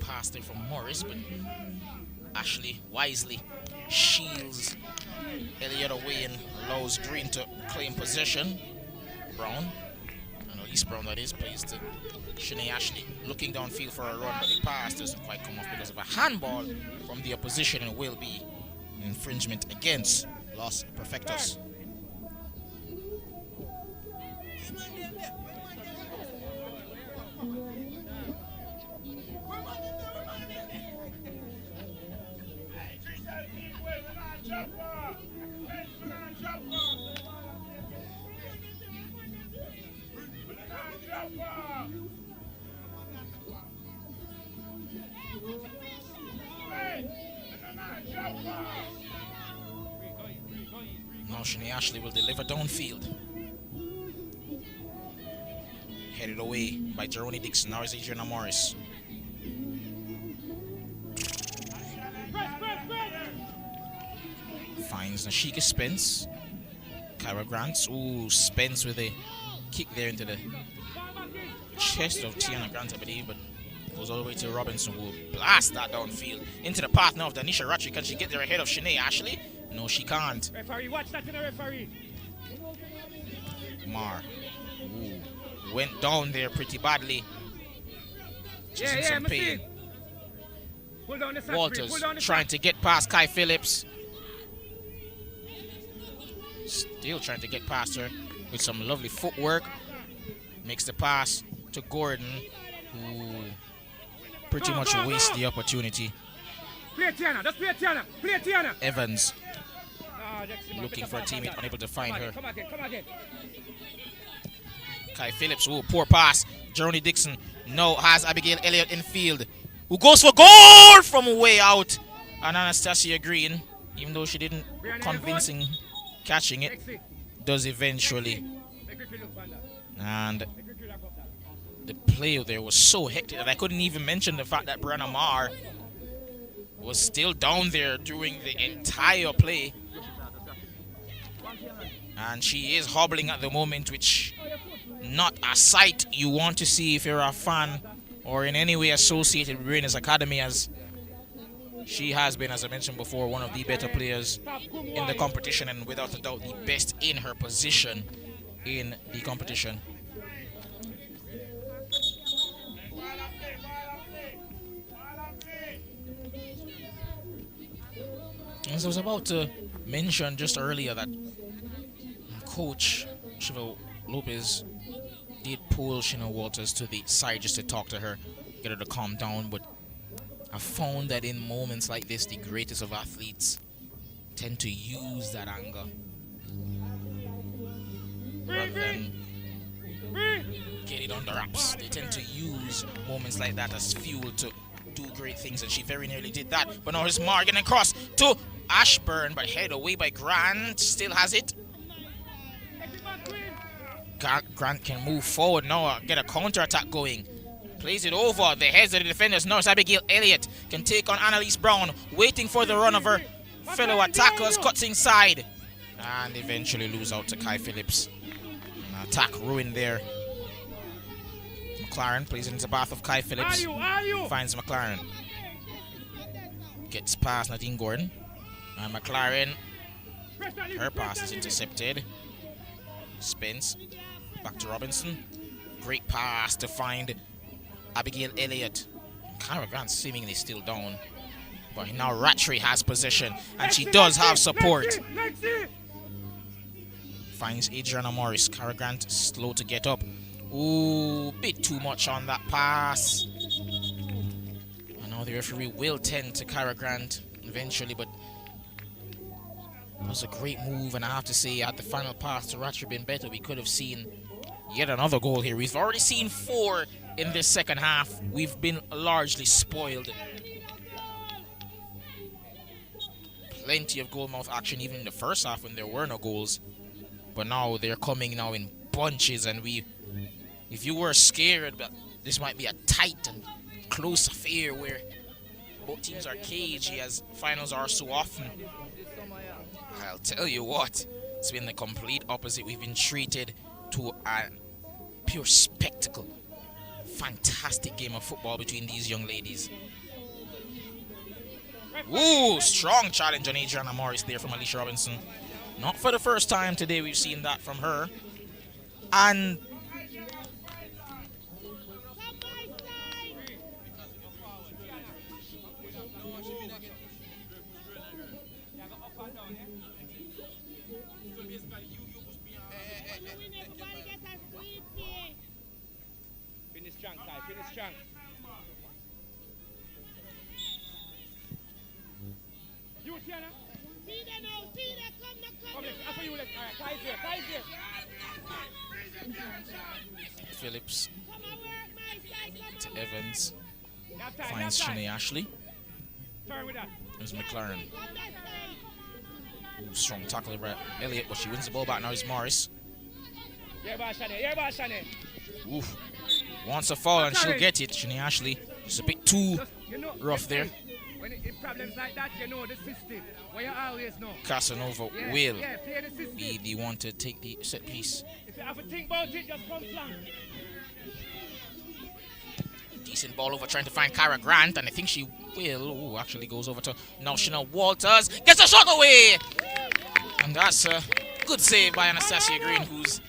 Passed it from Morris, but Ashley wisely shields Elliott away and allows Green to claim possession. Brown, East Brown that is, plays to Shanae Ashley, looking downfield for a run, but the pass doesn't quite come off because of a handball from the opposition, and will be an infringement against Los Perfectos. Now Shanae Ashley will deliver downfield. Headed away by Jeroni Dixon. Now is Adriana Morris. Finds Nashika Spence. Kyra Grant. Ooh, Spence with a kick there into the chest of Tiana Grant, I believe, but goes all the way to Robinson, who will blast that downfield into the path now of Danisha Rattray. Can she get there ahead of Shanae Ashley? No, she can't. Referee, watch that in the referee. Marr. Ooh, went down there pretty badly. She's in some pain. Walters trying to get past Kai Phillips. Still trying to get past her with some lovely footwork. Makes the pass to Gordon, who pretty much wastes the opportunity. Play Tiana, just play Tiana, play Tiana. Evans looking for a teammate, unable to find her. Come again. Kai Phillips, ooh, poor pass. Jeroni Dixon now has Abigail Elliott in field, who goes for goal from way out. And Anastasia Green, even though she didn't convincing catching it, does eventually. And the play there was so hectic that I couldn't even mention the fact that Brenna Marr was still down there during the entire play. And she is hobbling at the moment, which not a sight you want to see if you're a fan or in any way associated with Reinas Academy, as she has been, as I mentioned before, one of the better players in the competition, and without a doubt the best in her position in the competition. As I was about to mention just earlier that Coach Shiva Lopez did pull Shina Walters to the side just to talk to her, get her to calm down, but I found that in moments like this, the greatest of athletes tend to use that anger rather than get it under wraps. They tend to use moments like that as fuel to do great things, and she very nearly did that. But now it's Morgan and cross to Ashburn, but head away by Grant. Still has it. Grant can move forward now, get a counter attack going. Plays it over the heads of the defenders. Now it's Abigail Elliott can take on Annalise Brown, waiting for the run of her fellow attackers. Cuts inside and eventually lose out to Kai Phillips. An attack ruined there. McLaren plays into the path of Kai Phillips. Finds McLaren. Gets past Nadine Gordon. And McLaren, her pass is intercepted. Spence back to Robinson. Great pass to find Abigail Elliott. Kyra Grant seemingly still down, but now Rattray has possession and she does have support. Finds Adriana Morris. Kyra Grant slow to get up. Ooh, bit too much on that pass. And now the referee will tend to Kyra Grant eventually, but it was a great move, and I have to say, had the final pass to Rattray been better, we could have seen yet another goal here. We've already seen 4 in this second half. We've been largely spoiled. Plenty of goal-mouth action even in the first half when there were no goals. But now they're coming now in bunches, and if you were scared that this might be a tight and close affair where both teams are cagey as finals are so often, I'll tell you what, it's been the complete opposite. We've been treated to a pure spectacle. Fantastic game of football between these young ladies. Ooh, strong challenge on Adriana Morris there from Alicia Robinson. Not for the first time today we've seen that from her. And finish strong, Kai. Finish strong. You, Tiana? See them now, see them, come Come here. After you, let's. Alright, Kai's here. Kai's here. Phillips Come and work my side, to come Evans. Nap time, Finds nap time. Shanae Ashley. Turn with that. There's McLaren. on that side. Ooh, strong tackle by Elliott, but she wins the ball back. Now it's Morris. Yeah, boss, Shanae. Yeah, boss, Shanae. Oof. Wants a foul and she'll get it. Shanae Ashley. Just a bit too Just, you know, rough there. When it problems like that, you know the system. What you always know. Casanova Yeah, will yeah, play the system. be the one to take the set piece. If you have to think about it, just come flank. Decent ball over trying to find Kyra Grant, and I think she will. Ooh, actually goes over to now Shana Walters. Gets a shot away! And that's a good save by Anastasia Green, whose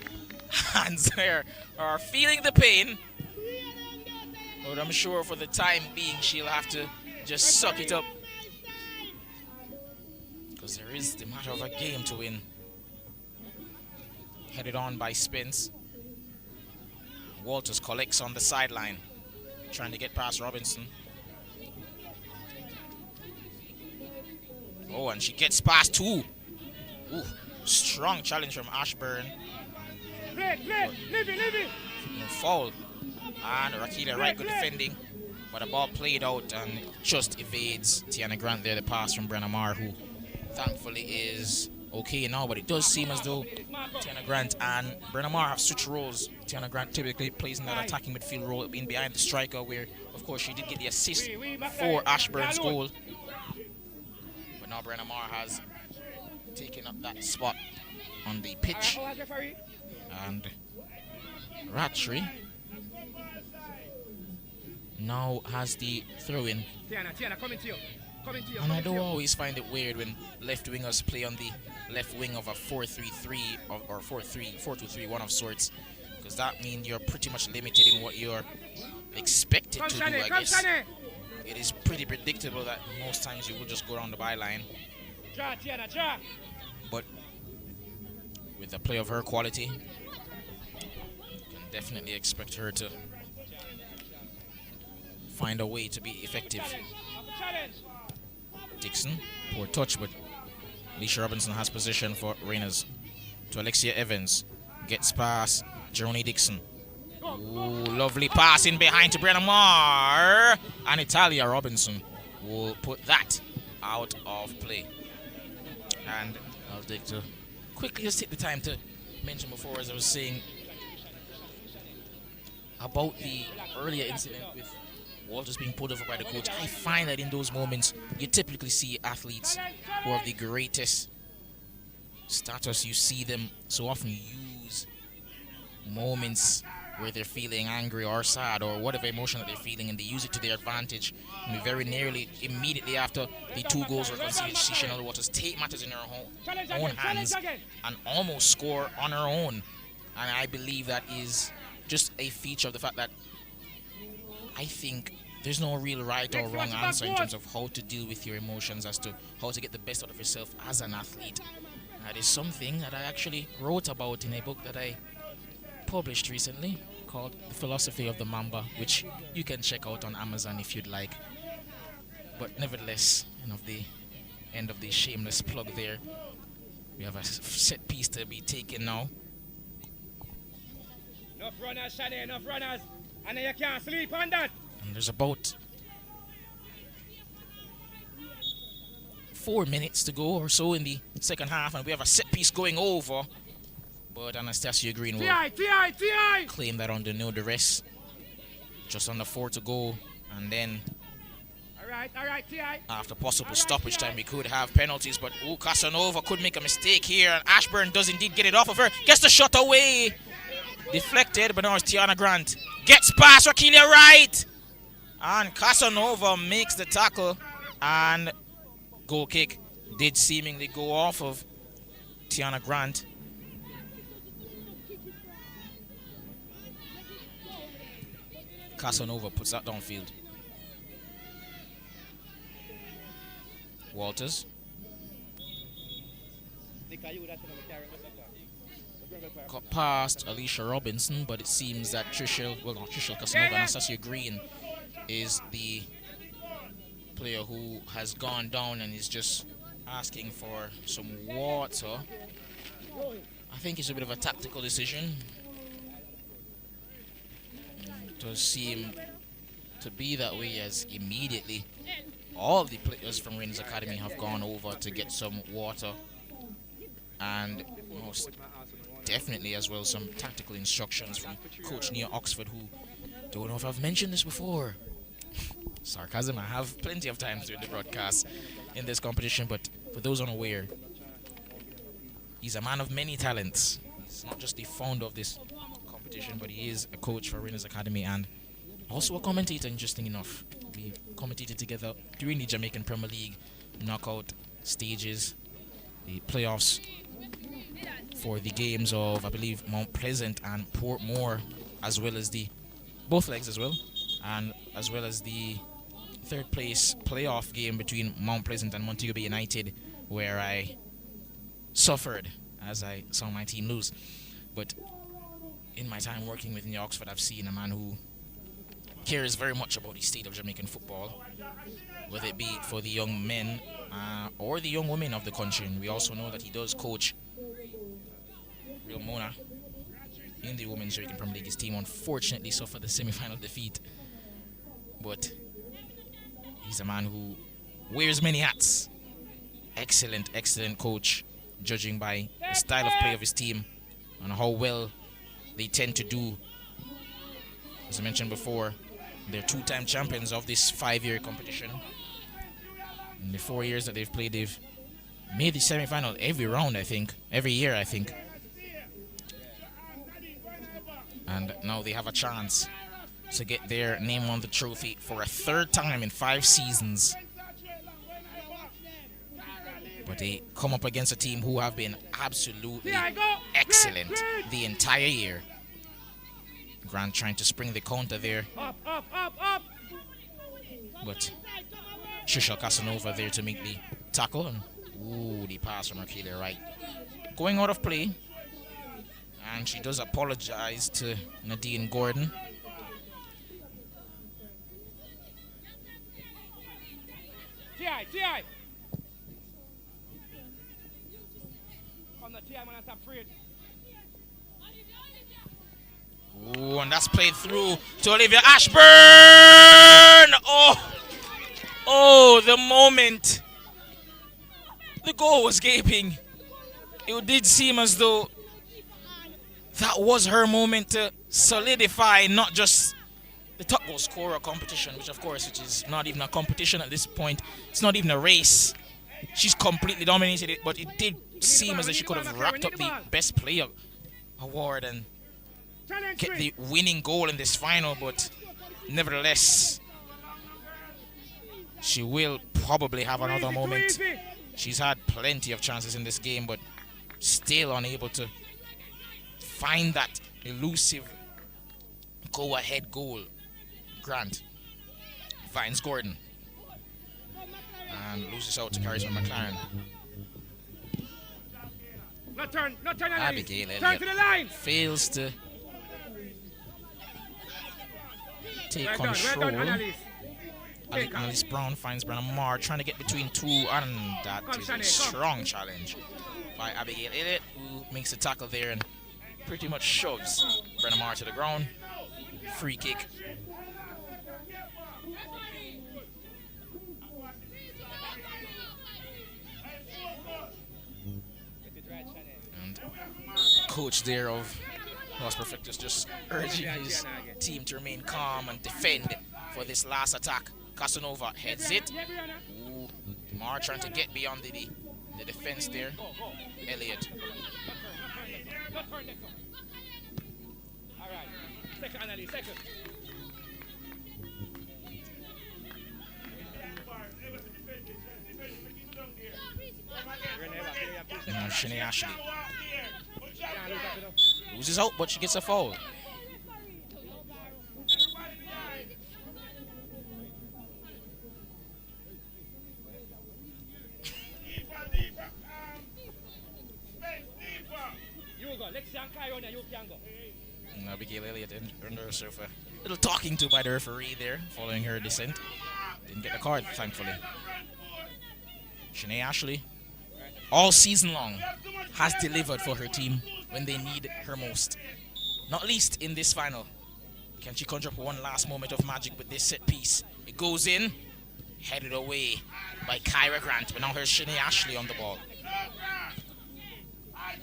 hands there are feeling the pain. But I'm sure for the time being she'll have to just suck it up, because there is the matter of a game to win. Headed on by Spence. Walters collects on the sideline, trying to get past Robinson. Oh, and she gets past too. Ooh, strong challenge from Ashburn. Play, leave it. No foul. And Rakita Wright good defending, but the ball played out and just evades Tiana Grant there. The pass from Brenna Marr, who thankfully is okay now, but it does seem as though Tiana Grant and Brenna Marr have switched roles. Tiana Grant typically plays in that attacking midfield role, being behind the striker, where of course she did get the assist for Ashburn's goal. But now Brenna Marr has taken up that spot on the pitch. And Rattray now has the throw-in. Tiana, coming to you. And I do always find it weird when left wingers play on the left wing of a 4-3-3 or 4-2-3-1 of sorts, because that means you're pretty much limited in what you're expected to do, I guess. It is pretty predictable that most times you will just go around the byline. Draw, Tiana, draw. But with a play of her quality, you can definitely expect her to find a way to be effective. Challenge. Dixon, poor touch, but Alicia Robinson has position for Reinas. To Alexia Evans, gets past Jeroni Dixon. Ooh, lovely pass in behind to Brenna Marr. And Italia Robinson will put that out of play. And I'll take to quickly just take the time to mention before, as I was saying, about the earlier incident with Walters being pulled over by the coach. I find that in those moments, you typically see athletes who are of the greatest status. You see them so often use moments where they're feeling angry or sad or whatever emotion that they're feeling, and they use it to their advantage. And very nearly, immediately after the 2 goals were conceded, see Chanel Waters take matters in her own hands and almost score on her own. And I believe that is just a feature of the fact that I think there's no real right or wrong answer in terms of how to deal with your emotions, as to how to get the best out of yourself as an athlete. That is something that I actually wrote about in a book that I published recently called The Philosophy of the Mamba, which you can check out on Amazon if you'd like. But nevertheless, the end of the shameless plug there. We have a set piece to be taken now. Enough runners, Shani, enough runners. And then you can't sleep on that. And there's about 4 minutes to go or so in the second half, and we have a set piece going over. But Anastasia Green will claim that under no duress. Just under 4 to go, and then All right, T.I. after possible stoppage time, we could have penalties. But Casanova could make a mistake here, and Ashburn does indeed get it off of her. Gets the shot away. Deflected, but now it's Tiana Grant. Gets past Rakeelia Wright. And Casanova makes the tackle, and goal kick did seemingly go off of Tiana Grant. Casanova puts that downfield. Walters. Got past Alicia Robinson, but it seems that Trishelle Casanova and Anastasia Green is the player who has gone down and is just asking for some water. I think it's a bit of a tactical decision. It does seem to be that way, as immediately all of the players from Reinas Academy have gone over to get some water, and most definitely as well some tactical instructions from Coach Nia Oxford, who, don't know if I've mentioned this before, sarcasm, I have plenty of times during the broadcast in this competition, but for those unaware, he's a man of many talents. He's not just the founder of this competition, but he is a coach for Reinas Academy and also a commentator, interesting enough. We commentated together during the Jamaican Premier League knockout stages, the playoffs for the games of, I believe, Mount Pleasant and Portmore, as well as the both legs as well, and as well as the third place playoff game between Mount Pleasant and Montego Bay United, where I suffered as I saw my team lose. But in my time working with New Oxford, I've seen a man who cares very much about the state of Jamaican football, whether it be for the young men or the young women of the country. And we also know that he does coach Real Mona in the Women's Jamaican Premier League. His team unfortunately suffered the semi-final defeat, but he's a man who wears many hats. Excellent coach, judging by the style of play of his team and how well they tend to do. As I mentioned before, they're 2-time champions of this 5-year competition. In the 4 years that they've played, they've made the semi-final every round, I think. Every year, I think. And now they have a chance to get their name on the trophy for a 3rd time in 5 seasons. But they come up against a team who have been absolutely excellent the entire year. Grant trying to spring the counter there. But Trishelle Casanova there to make the tackle, and Ooh, the pass from Arcadia right. Going out of play. And she does apologize to Nadine Gordon. T.I. On the T.I. man, I'm afraid. Ooh, and that's played through to Olivia Ashburn. Oh, the moment the goal was gaping. It did seem as though that was her moment to solidify not just the top goal scorer competition, which is not even a competition at this point. It's not even a race. She's completely dominated it, but it did seem as if she could have wrapped up the best player award and get the winning goal in this final, but nevertheless, she will probably have another moment. She's had plenty of chances in this game, but still unable to find that elusive go-ahead goal. Grant finds Gordon and loses out to Carisma McLaren. Not turn, Abigail turn to the line. fails to take Well control. done, Annalise. Annalise Brown finds Brenna Marr trying to get between two, and that is a strong challenge by Abigail Elliott, who makes a tackle there and pretty much shoves Brenna Marr to the ground. Free kick. And coach there of Los Perfectos just urging his team to remain calm and defend for this last attack. Casanova heads it. Ooh, Marr trying to get beyond the defense there. Elliott. All right. Second, Annalise, second. Shanae Ashley loses out, but she gets a foul. And Abigail Elliott under herself a little talking to by the referee there, following her descent. Didn't get the card, thankfully. Shanae Ashley, all season long, has delivered for her team when they need her most. Not least in this final. Can she conjure up one last moment of magic with this set piece? It goes in, headed away by Kyra Grant, but now here's Shanae Ashley on the ball.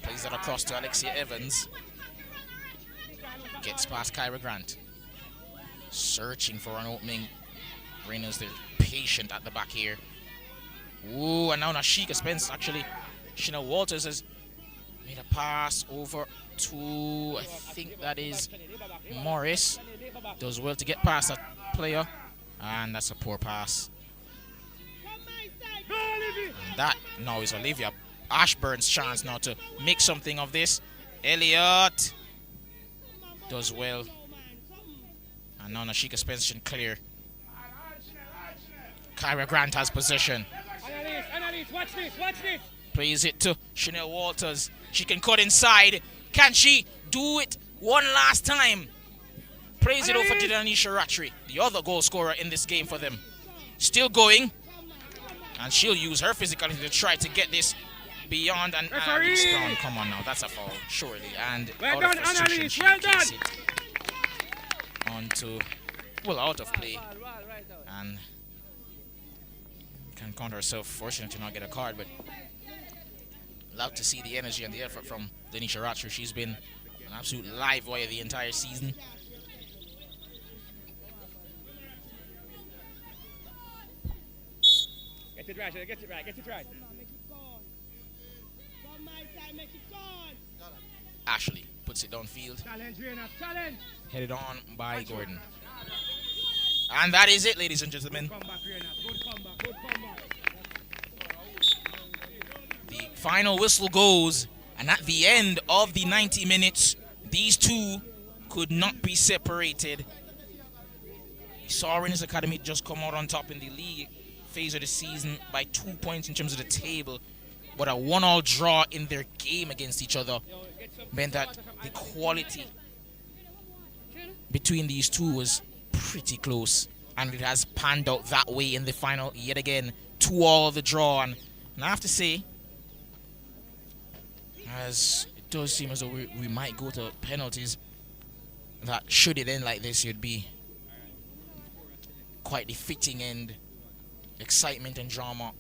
Plays that across to Alexia Evans. Gets past Kyra Grant. Searching for an opening. Reinas, they're patient at the back here. Ooh, and now Nashika Spence, actually. Sheena Walters has made a pass over to, I think that is Morris. Does well to get past that player. And that's a poor pass. And that now is Olivia Ashburn's chance now to make something of this. Elliott does well. And now Nashika Spence can clear. Kyra Grant has possession. Annalise, watch this. Plays it to Chanel Walters. She can cut inside. Can she do it one last time? Plays it over to Danisha Rattry, the other goal scorer in this game for them. Still going. And she'll use her physicality to try to get this beyond an Annalise Brown. Come on now, that's a foul, surely. And Well out done, of frustration, she Annalise, well kicks done. it onto, well, out of play. And can count herself fortunate to not get a card, but love to see the energy and the effort from Danisha Rattry. She's been an absolute live wire the entire season. Get it right. Ashley puts it downfield. Challenge, challenge. Headed on by Gordon. And that is it, ladies and gentlemen. Good comeback. The final whistle goes, and at the end of the 90 minutes, these two could not be separated. We saw Reinas Academy just come out on top in the league phase of the season by 2 points in terms of the table but a 1-1 draw in their game against each other meant that the quality between these two was pretty close, and it has panned out that way in the final yet again. 2-2 the draw, and I have to say, as it does seem as though we might go to penalties, that should it end like this, it'd be quite the fitting end, excitement and drama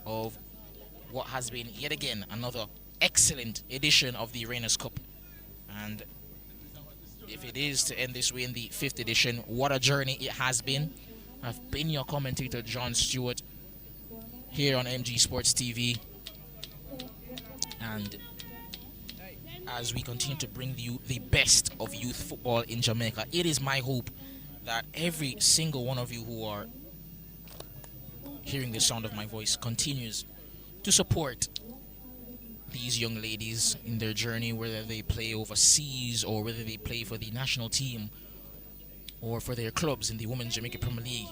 of what has been yet again another excellent edition of the Reinas Cup. And if it is to end this way in the 5th edition, what a journey it has been. I've been your commentator, John Stewart, here on MG Sports TV, and as we continue to bring you the best of youth football in Jamaica, it is my hope that every single one of you who are hearing the sound of my voice continues to support these young ladies in their journey, whether they play overseas or whether they play for the national team or for their clubs in the Women's Jamaica Premier League.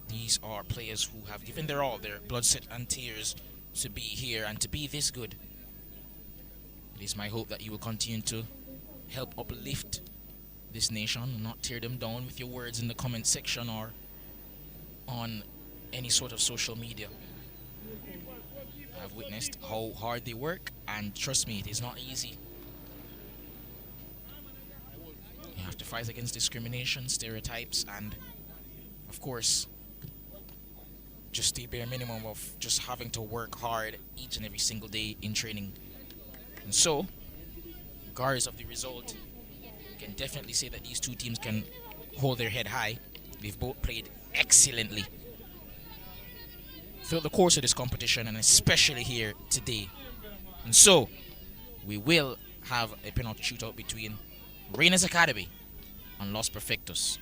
These are players who have given their all, their blood, sweat and tears to be here and to be this good. It is my hope that you will continue to help uplift this nation, not tear them down with your words in the comment section or on any sort of social media. I've witnessed how hard they work, and trust me, it is not easy. You have to fight against discrimination, stereotypes, and of course, just the bare minimum of just having to work hard each and every single day in training. And so, regardless of the result, you can definitely say that these two teams can hold their head high. They've both played excellently throughout the course of this competition, and especially here today. And so, we will have a penalty shootout between Reinas Academy and Los Perfectos.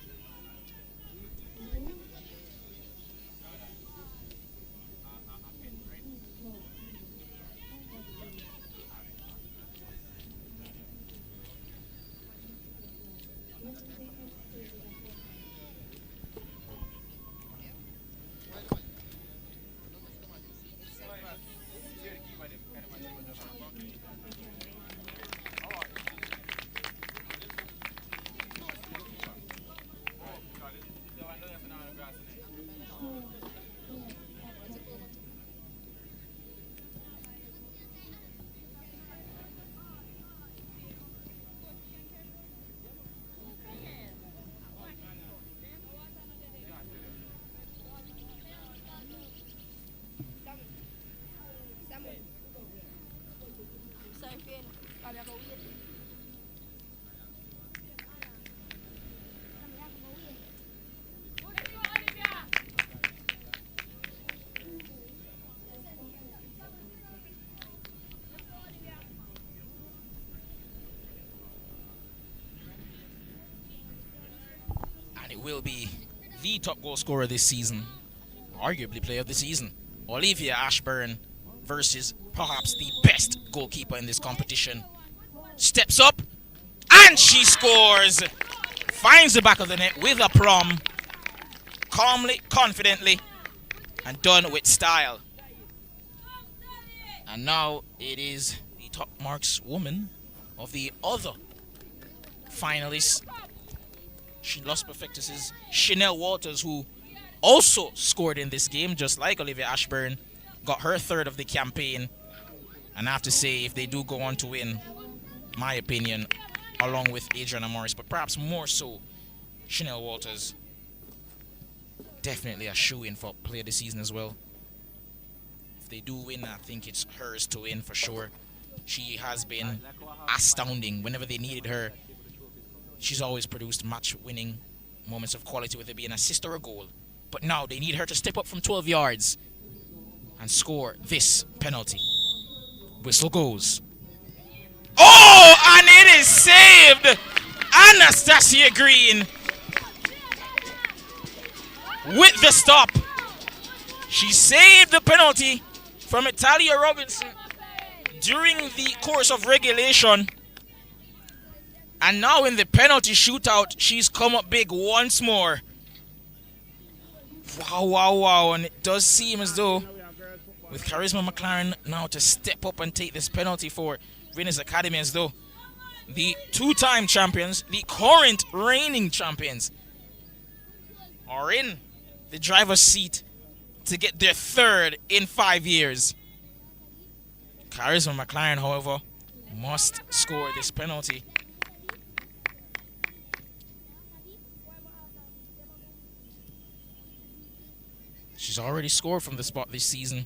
Will be the top goal scorer this season, arguably player of the season, Olivia Ashburn, versus perhaps the best goalkeeper in this competition. Steps up and she scores, finds the back of the net with aplomb, calmly, confidently, and done with style. And now it is the top marks woman of the other finalists, Los Perfectos' Chanel Walters, who also scored in this game, just like Olivia Ashburn, got her third of the campaign. And I have to say, if they do go on to win, my opinion, along with Adriana Morris, but perhaps more so Chanel Walters, definitely a shoe-in for player of the season as well. If they do win, I think it's hers to win for sure. She has been astounding whenever they needed her. She's always produced match-winning moments of quality, whether it be an assist or a goal. But now they need her to step up from 12 yards and score this penalty. Whistle goes. Oh, and it is saved! Anastasia Green with the stop. She saved the penalty from Italia Robinson during the course of regulation. And now in the penalty shootout, she's come up big once more. Wow, wow, wow. And it does seem as though with Charisma McLaren now to step up and take this penalty for Reinas Academy, as though the two-time champions, the current reigning champions, are in the driver's seat to get their third in 5 years. Charisma McLaren, however, must score this penalty. She's already scored from the spot this season.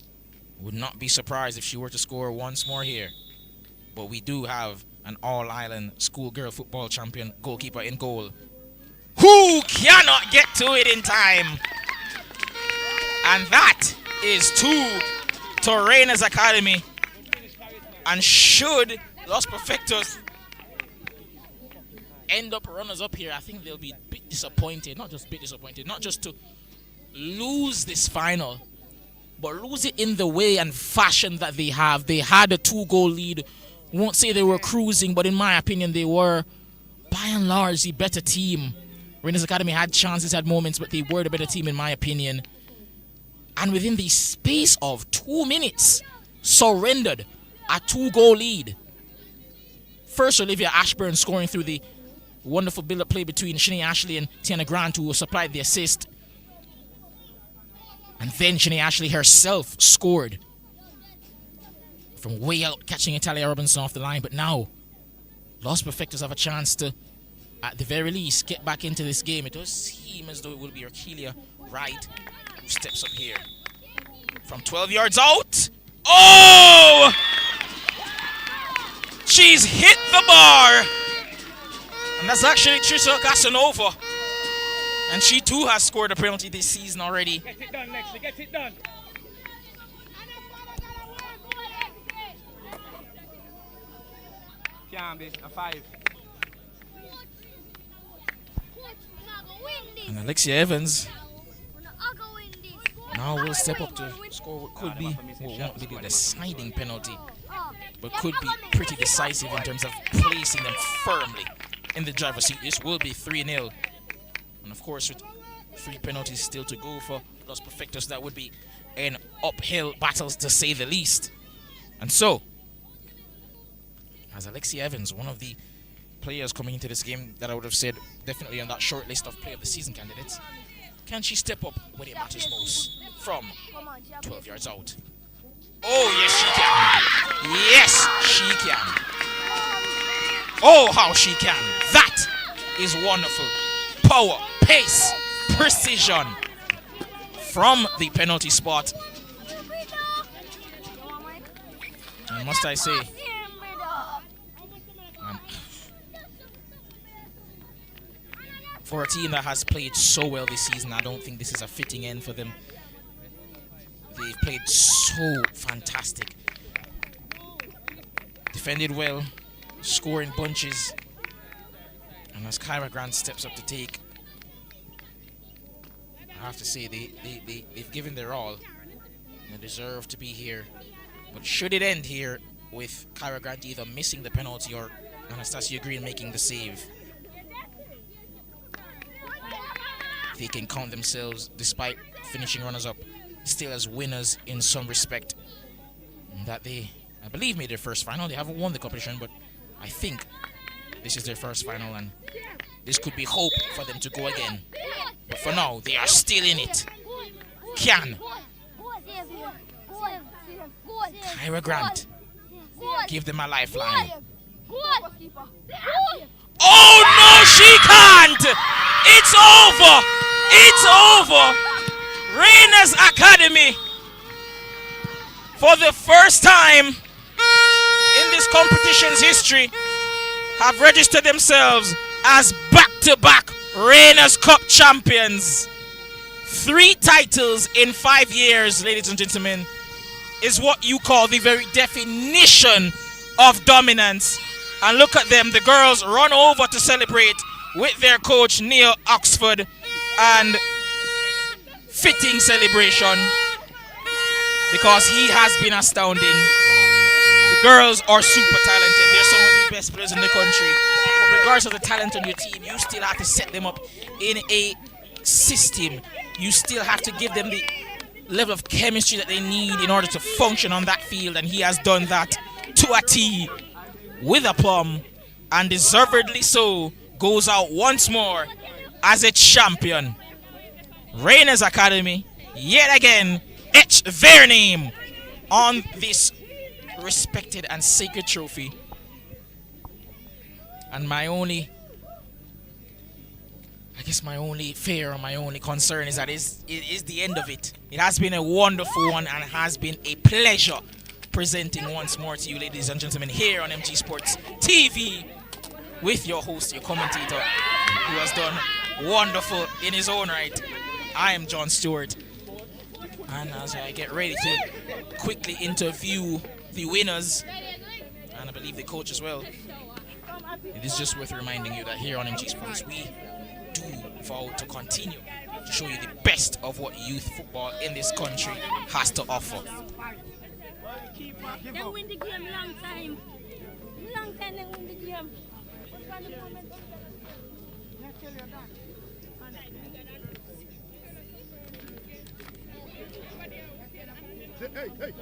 Would not be surprised if she were to score once more here. But we do have an all-island schoolgirl football champion goalkeeper in goal, who cannot get to it in time. And that is 2 to Reinas Academy. And should Los Perfectos end up runners-up here, I think they'll be a bit disappointed. Not just a bit disappointed, not just to lose this final, but lose it in the way and fashion that they have. They had a 2-goal lead. Won't say they were cruising, but in my opinion, they were, by and large, the better team. Reinas Academy had chances, had moments, but they were the better team in my opinion. And within the space of 2 minutes, surrendered a 2-goal lead. First, Olivia Ashburn scoring through the wonderful build-up play between Shanae Ashley and Tiana Grant, who supplied the assist. And then Shanae Ashley herself scored from way out, catching Italia Robinson off the line. But now, Los Perfectos have a chance to, at the very least, get back into this game. It does seem as though it will be Arkelia Wright who steps up here. From 12 yards out. Oh! She's hit the bar. And that's actually Trisha Casanova. And she too has scored a penalty this season already. Get it done, Lexi. Get it done. Can be a 5. And Alexia Evans now will step up to score what could be, what won't be the deciding penalty, but could be pretty decisive in terms of placing them firmly in the driver's seat. This will be 3-0. And of course, with 3 penalties still to go for Los Perfectos, that would be an uphill battle to say the least. And so, as Alexia Evans, one of the players coming into this game that I would have said definitely on that short list of player of the season candidates, can she step up when it matters most from 12 yards out? Oh, yes, she can. Yes, she can. Oh, how she can. That is wonderful. Power, pace, precision from the penalty spot. And must I say, for a team that has played so well this season, I don't think this is a fitting end for them. They've played so fantastic. Defended well, scoring bunches. And as Kyra Grant steps up to take, I have to say they've given their all. And they deserve to be here. But should it end here with Kyra Grant either missing the penalty or Anastasia Green making the save, they can count themselves, despite finishing runners-up, still as winners in some respect. That they, I believe, made their first final. They haven't won the competition, but I think this is their first final, and this could be hope for them to go again. But for now, they are still in it. Kyra Grant, give them a lifeline. Oh no, she can't! It's over! It's over! Reinas Academy, for the first time in this competition's history, have registered themselves as back-to-back Reinas Cup champions. 3 titles in 5 years, ladies and gentlemen, is what you call the very definition of dominance. And look at them, the girls run over to celebrate with their coach Neil Oxford, and fitting celebration because he has been astounding. The girls are super talented. They're some of the best players in the country. But regardless of the talent on your team, you still have to set them up in a system. You still have to give them the level of chemistry that they need in order to function on that field, and he has done that to a T with aplomb, and deservedly so. Goes out once more as a champion. Reinas Academy yet again etch their name on this respected and sacred trophy. And my only fear or my only concern is that it is the end of it. It has been a wonderful one and has been a pleasure presenting once more to you, ladies and gentlemen, here on MG Sports TV with your host, your commentator, who has done wonderful in his own right. I am John Stewart, and as I get ready to quickly interview the winners, and I believe the coach as well, it is just worth reminding you that here on MG Sports we do vow to continue to show you the best of what youth football in this country has to offer. They win the game long time. Long time they win the game. Hey.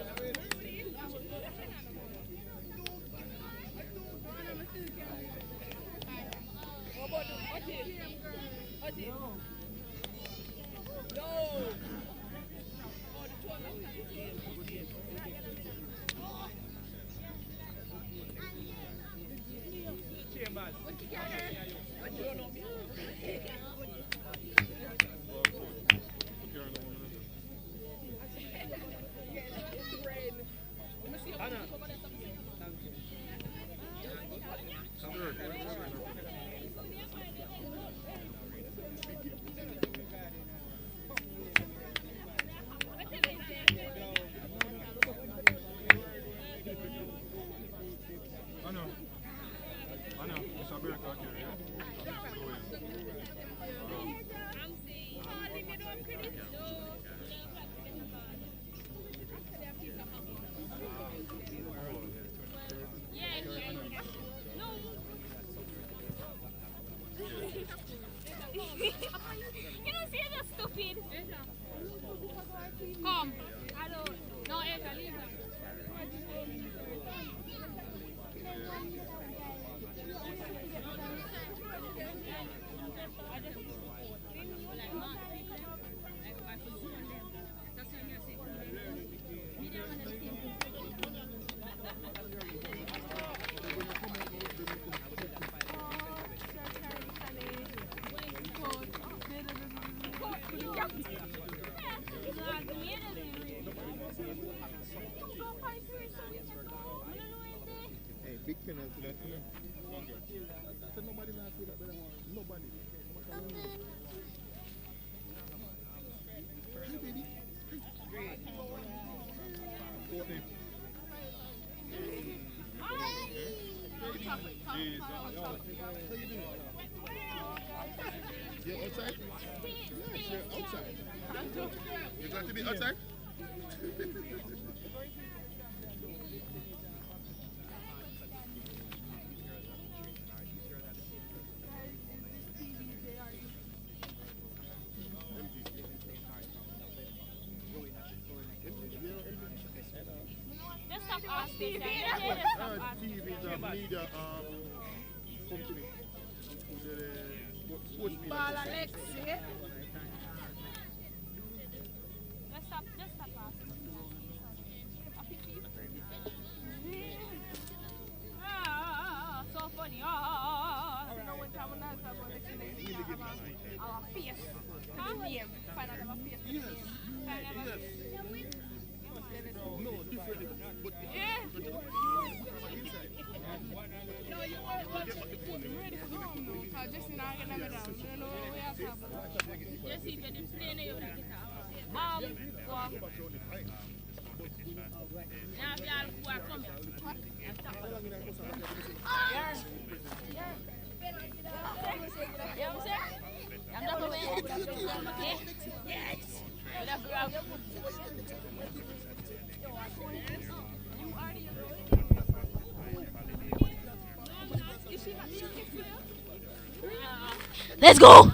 You don't see that stupid. Come. I don't. No, Eka, leave them. Big penalty that said nobody not see that better one. Nobody. Hey baby. You're outside? Yes, you're outside. You're going to be outside? TV is a media company. Sports media. Ball Alexi. Just stop asking. So funny. You know what I'm not about our face. Name. Find out our face. No, different. But no, you weren't ready for home. No, just not gonna be down. You know what we have to happen. Just see when you play over the guitar. Now, if you are coming. Let's go.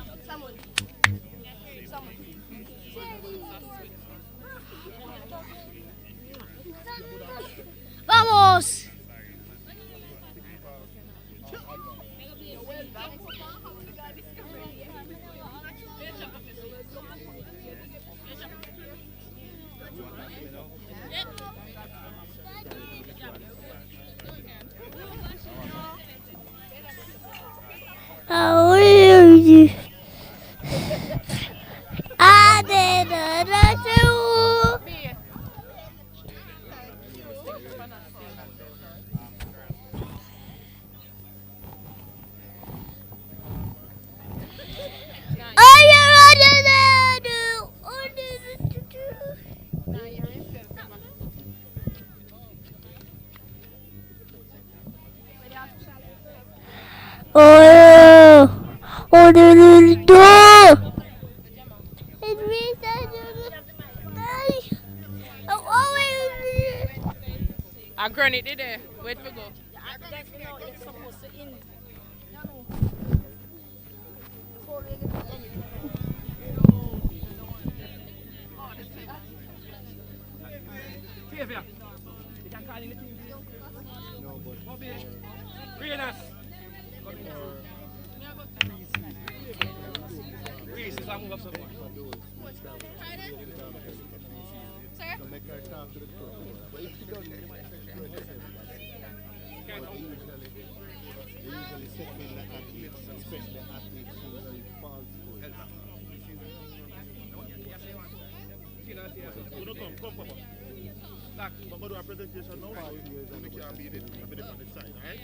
How are you? I did a show. Are you ready to do? Oh, oh, the door. It means I granny did there. Wait for go. Xavier, you can call in the team. Reinas. Reese, is move up some more. So make her talk to the coach. But if she doesn't, they usually set in the athletes, especially athletes who usually fall school. Come, Papa. Like, but do a presentation now, so we can be there on the side, alright?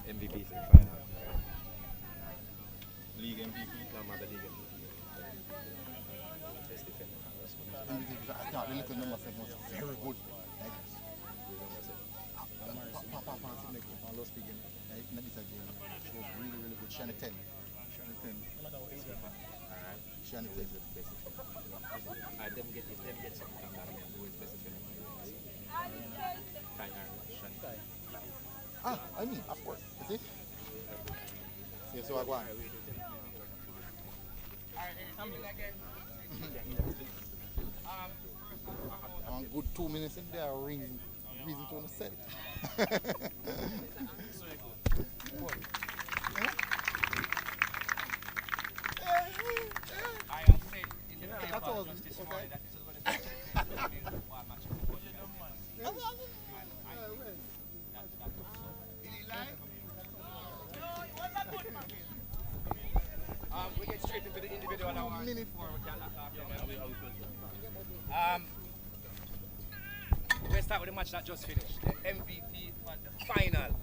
MVP for the final. League MVP, no matter league MVP. Best defender. I thought the little number 7 was very good. Papa next to Paolo speaking. In this game, she was really, really good. Shani 10. Shani 10. Shani 10 is the best. So I go on. I'm good 2 minutes in there, reason to set it. I am saying in the paper That's all. just this Okay. morning that this is going to be one match. We get straight into the individual now. Minute. We'll start with the match that just finished. The MVP for the final